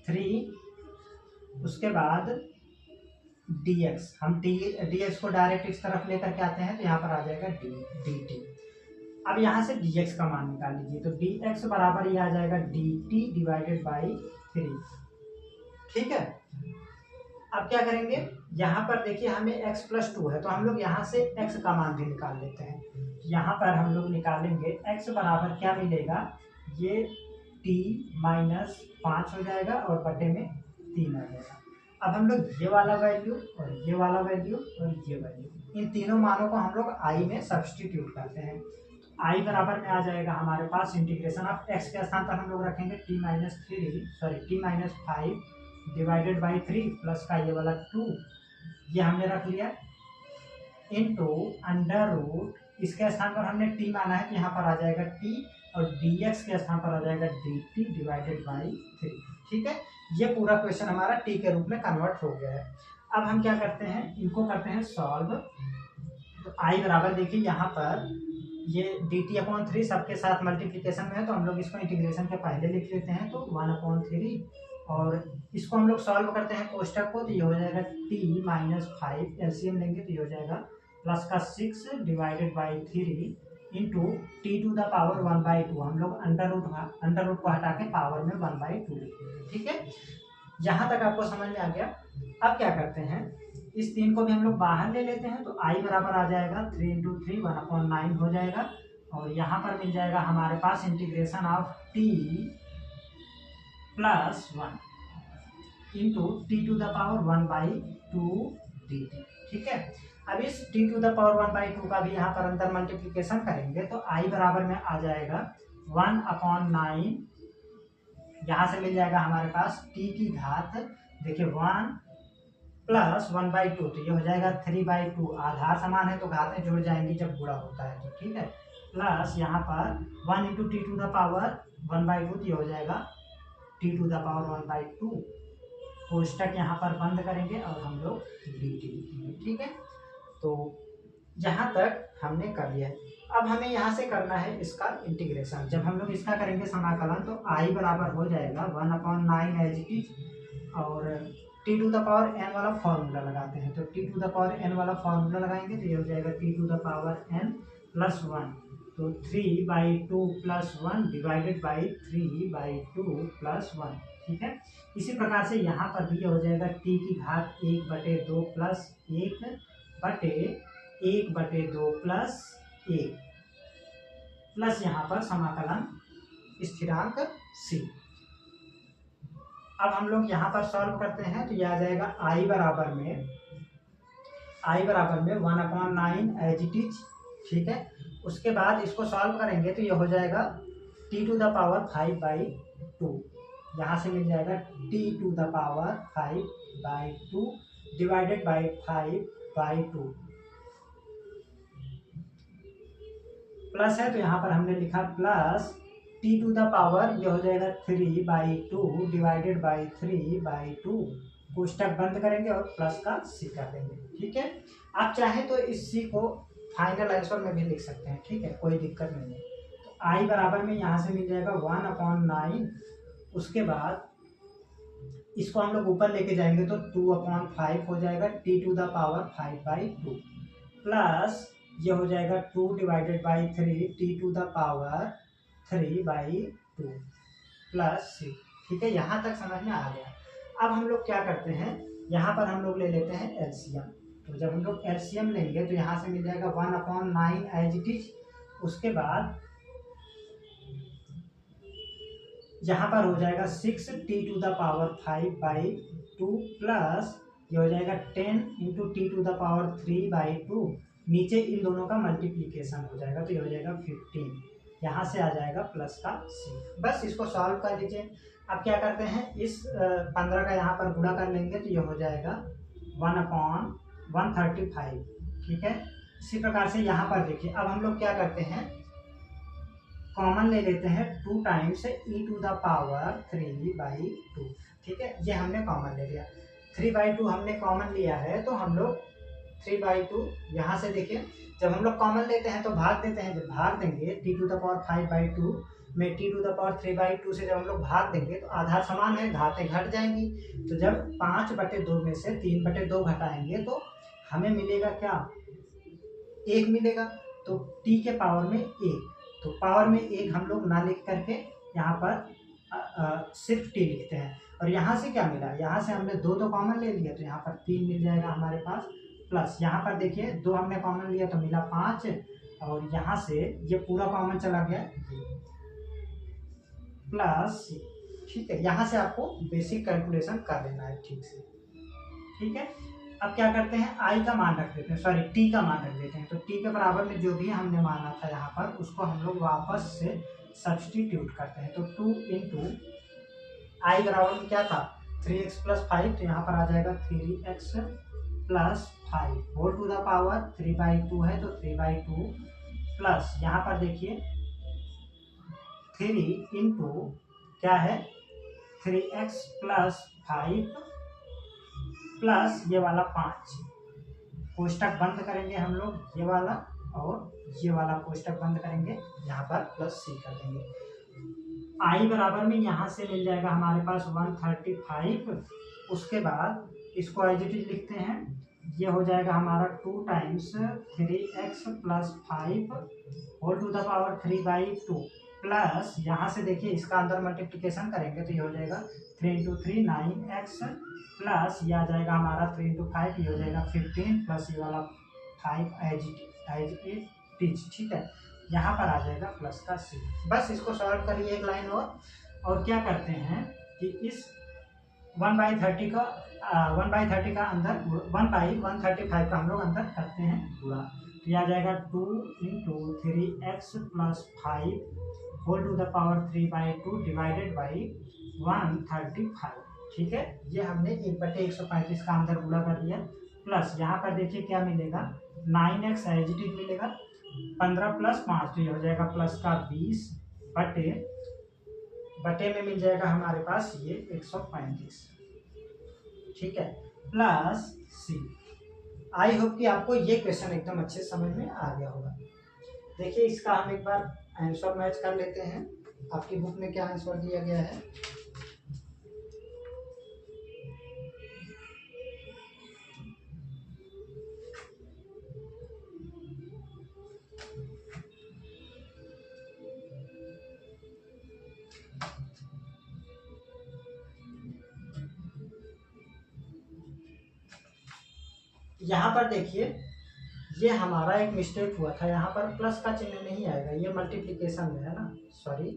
3 उसके बाद dx। हम dx को डायरेक्ट इस तरफ लेकर के आते हैं तो यहाँ पर आ जाएगा dt। अब यहाँ से dx का मान निकाल लीजिए, तो dx बराबर ये आ जाएगा dt डिवाइडेड बाई 3, ठीक है। अब क्या करेंगे, यहाँ पर देखिए हमें x प्लस 2 है, तो हम लोग यहाँ से x का मान भी निकाल लेते हैं। यहाँ पर हम लोग निकालेंगे x बराबर क्या मिलेगा, ये t माइनस 5 हो जाएगा और बटे में 3 आ जाएगा। अब हम लोग ये वाला वैल्यू और ये वाला वैल्यू और ये वैल्यू, इन तीनों मानों को हम लोग i में सब्सटीट्यूट करते हैं। i बराबर में आ जाएगा हमारे पास इंटीग्रेशन ऑफ x के स्थान पर हम लोग रखेंगे t minus 5 divided by 3 plus का ये वाला 2, ये हमने रख लिया, इनटू अंडर रूट इसके स्थान पर हमने t माना है तो यहाँ पर आ जाएगा t, और dx के स्थान पर आ जाएगा dt डिवाइडेड बाई 3, ठीक है। ये पूरा क्वेश्चन हमारा t के रूप में कन्वर्ट हो गया है। अब हम क्या करते हैं, इनको करते हैं सॉल्व। तो i बराबर देखिए यहाँ पर ये dt/3 सबके साथ मल्टीप्लिकेशन में है, तो हम लोग इसको इंटीग्रेशन के पहले लिख लेते हैं, तो 1/3, और इसको हम लोग सॉल्व करते हैं कोष्टक को, तो ये हो जाएगा t माइनस 5, एलसीएम लेंगे तो ये हो जाएगा प्लस का 6 divided by 3 into T to the power 1/2। हम लोग अंडर रूट को हटा के पावर में 1/2 लिखेंगे, ठीक है। यहाँ तक आपको समझ में आ गया। अब क्या करते हैं, इस 3 को भी हम लोग बाहर ले लेते हैं, तो i बराबर आ जाएगा 3 इंटू 3 1/9 हो जाएगा, और यहाँ पर मिल जाएगा हमारे पास integration of t plus 1 into T to the power 1/2 dt, ठीक है। अब इस t टू द पावर 1/2 का भी यहाँ पर अंदर मल्टीप्लिकेशन करेंगे, तो i बराबर में आ जाएगा 1/9, यहाँ से मिल जाएगा हमारे पास t की घात, देखिए 1 प्लस 1/2, तो ये हो जाएगा 3/2। आधार समान है तो घातें जुड़ जाएंगी जब गुणा होता है, तो ठीक है, प्लस यहाँ पर 1 into T to the power 1/2, तो ये हो जाएगा t टू द पावर 1/2। कोष्टक यहाँ पर बंद करेंगे और हम लोग dt लिखेंगे, ठीक है। तो यहाँ तक हमने कर लिया है। अब हमें यहाँ से करना है इसका इंटीग्रेशन। जब हम लोग इसका करेंगे समाकलन, तो i बराबर हो जाएगा 1/9 एज इट इज, और T to the power n वाला फॉर्मूला लगाते हैं, तो T to the power n वाला फॉर्मूला लगाएंगे तो ये हो जाएगा T to the power n plus 1 तो 3/2 + 1 डिवाइडेड बाई 3/2 + 1। ठीक है, इसी प्रकार से यहाँ पर भी हो जाएगा t की घात 1/2 प्लस 1/1/2 प्लस 1 प्लस यहाँ पर समाकलन स्थिरांक c। अब हम लोग यहाँ पर सॉल्व करते हैं तो यह आ जाएगा i बराबर में 1/9 एज इट इज। ठीक है, उसके बाद इसको सॉल्व करेंगे तो ये हो जाएगा t⁵ यहाँ से मिल जाएगा t⁵ डिवाइडेड बाई 5/2 प्लस है तो यहाँ पर हमने लिखा प्लस ये हो जाएगा 3/2 डिवाइडेड बाई 3/2। कोष्टक बंद करेंगे और प्लस का c कर देंगे। ठीक है, आप चाहें तो इस c को फाइनल आंसर में भी लिख सकते हैं। ठीक है, कोई दिक्कत नहीं है। तो i बराबर में यहाँ से मिल जाएगा 1/9। उसके बाद इसको हम लोग ऊपर लेके जाएंगे तो 2/5 हो जाएगा t⁵ प्लस ये हो जाएगा 2 divided by 3 t⁵ plus c। ठीक है, यहाँ तक समझ में आ गया। अब हम लोग क्या करते हैं, यहाँ पर हम लोग ले लेते हैं एलसीएम। तो जब हम लोग एलसीएम लेंगे तो यहाँ से मिल जाएगा 1/9 एज इट इज। उसके बाद यहाँ पर हो जाएगा 6 t⁵ प्लस ये हो जाएगा 10 × t⁵ नीचे इन दोनों का मल्टीप्लीकेशन हो जाएगा तो ये हो जाएगा 15। यहाँ से आ जाएगा प्लस का c। बस इसको सॉल्व कर लीजिए। अब क्या करते हैं, इस 15 का यहाँ पर गुणा कर लेंगे तो ये हो जाएगा 1/135। ठीक है, इसी प्रकार से यहाँ पर देखिए अब हम लोग क्या करते हैं, कॉमन ले लेते हैं 2 टाइम्स e⁵3/2। ठीक है, ये हमने कॉमन ले लिया। 3/2 हमने कॉमन लिया है तो हम लोग 3/2 यहाँ से देखिए, जब हम लोग कॉमन लेते हैं तो भाग देते हैं। जब भाग देंगे t⁵5/2 में t⁵3/2 से जब हम लोग भाग देंगे तो आधार समान है, घातें घट जाएंगी। तो जब 5/2 में से 3/2 घटाएंगे तो हमें मिलेगा क्या, 1 मिलेगा। तो t के पावर में 1, तो पावर में 1 हम लोग ना लिख करके यहाँ पर सिर्फ t लिखते हैं। और यहाँ से क्या मिला, यहाँ से हमने 2 कॉमन ले लिया तो यहाँ पर 3 मिल जाएगा हमारे पास। प्लस यहाँ पर देखिए 2 हमने कॉमन लिया तो मिला 5 और यहाँ से ये पूरा कॉमन चला गया प्लस। ठीक है, यहाँ से आपको बेसिक कैलकुलेशन कर लेना है ठीक से। ठीक है, अब क्या करते हैं, i का मान रख देते हैं, सॉरी t का मान रख देते हैं। तो t के बराबर में जो भी हमने माना था यहाँ पर उसको हम लोग वापस से सब्सटीट्यूट करते हैं। तो 2 × i बराबर में क्या था 3x + 5, तो यहाँ पर आ जाएगा 3x + 5 whole to the power 3/2 है तो 3/2 प्लस यहाँ पर देखिए 3 × क्या है 3x + 5 प्लस ये वाला 5। कोष्टक बंद करेंगे हम लोग ये वाला और ये वाला कोष्टक बंद करेंगे, यहाँ पर प्लस c कर देंगे। i बराबर में यहाँ से मिल जाएगा हमारे पास 135। उसके बाद इसको एज इट इज लिखते हैं, ये हो जाएगा हमारा 2 times 3x + 5 whole to the power 3/2 plus यहाँ से देखिए इसका अंदर मल्टीप्लिकेशन करेंगे तो ये हो जाएगा 3 × 3 9x प्लस ये आ जाएगा हमारा 3 × 5 ये हो जाएगा 15 प्लस ये वाला 5 एज इट इज। ठीक है, यहाँ पर आ जाएगा प्लस का c। बस इसको सॉल्व करिए एक लाइन और क्या करते हैं कि इस 1/30 का 1/30 का अंदर 1/135 का हम लोग अंदर करते हैं पूरा। तो यह आ जाएगा 2 × 3x + 5 whole to the power 3/2 divided by 135। ठीक है, ये हमने 1/135 का अंदर गुणा कर दिया। प्लस यहाँ पर देखिए क्या मिलेगा 9x एज इट इज मिलेगा, 15 + 5 तो ये हो जाएगा प्लस का 20 बटे में मिल जाएगा हमारे पास ये 135। ठीक है, प्लस c। आई होप कि आपको ये क्वेश्चन एकदम अच्छे समझ में आ गया होगा। देखिए इसका हम एक बार आंसर मैच कर लेते हैं, आपकी बुक में क्या आंसर दिया गया है। यहाँ पर देखिए, ये हमारा एक मिस्टेक हुआ था, यहाँ पर प्लस का चिन्ह नहीं आएगा, ये मल्टीप्लिकेशन में है ना, सॉरी,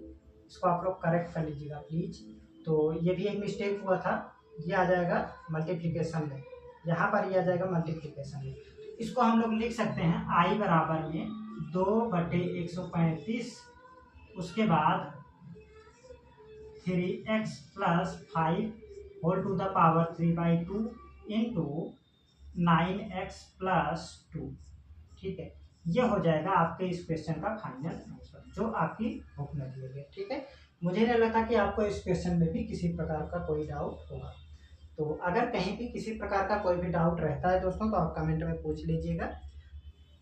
इसको आप लोग करेक्ट कर लीजिएगा प्लीज। तो ये भी एक मिस्टेक हुआ था, ये आ जाएगा मल्टीप्लिकेशन में, यहाँ पर ये आ जाएगा मल्टीप्लिकेशन में। तो इसको हम लोग लिख सकते हैं आई बराबर में 2/135, उसके बाद 3x + 5 whole to the power 3/2 into 9x + 2। ठीक है, ये हो जाएगा आपके इस क्वेश्चन का फाइनल आंसर जो आपकी बुक में दिए गए। ठीक है, मुझे नहीं लगता कि आपको इस क्वेश्चन में भी किसी प्रकार का कोई डाउट होगा। तो अगर कहीं भी किसी प्रकार का कोई भी डाउट रहता है दोस्तों, तो आप कमेंट में पूछ लीजिएगा।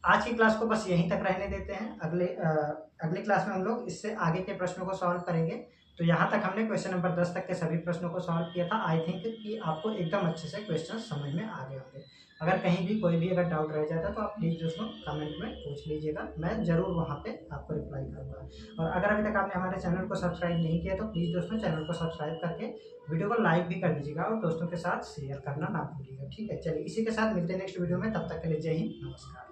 आज की क्लास को बस यहीं तक रहने देते हैं, अगले क्लास में हम लोग इससे आगे के प्रश्नों को सॉल्व करेंगे। तो यहाँ तक हमने क्वेश्चन नंबर 10 तक के सभी प्रश्नों को सॉल्व किया था। आई थिंक कि आपको एकदम अच्छे से क्वेश्चन समझ में आ गए होंगे। अगर कहीं भी कोई भी अगर डाउट रह जाता है तो आप प्लीज़ दोस्तों कमेंट में पूछ लीजिएगा, मैं ज़रूर वहाँ पे आपको रिप्लाई करूँगा। और अगर अभी तक आपने हमारे चैनल को सब्सक्राइब नहीं किया तो प्लीज़ दोस्तों चैनल को सब्सक्राइब करके वीडियो को लाइक भी कर दीजिएगा और दोस्तों के साथ शेयर करना ना भूलिएगा। ठीक है, चलिए इसी के साथ मिलते हैं नेक्स्ट वीडियो में, तब तक के लिए जय हिंद, नमस्कार।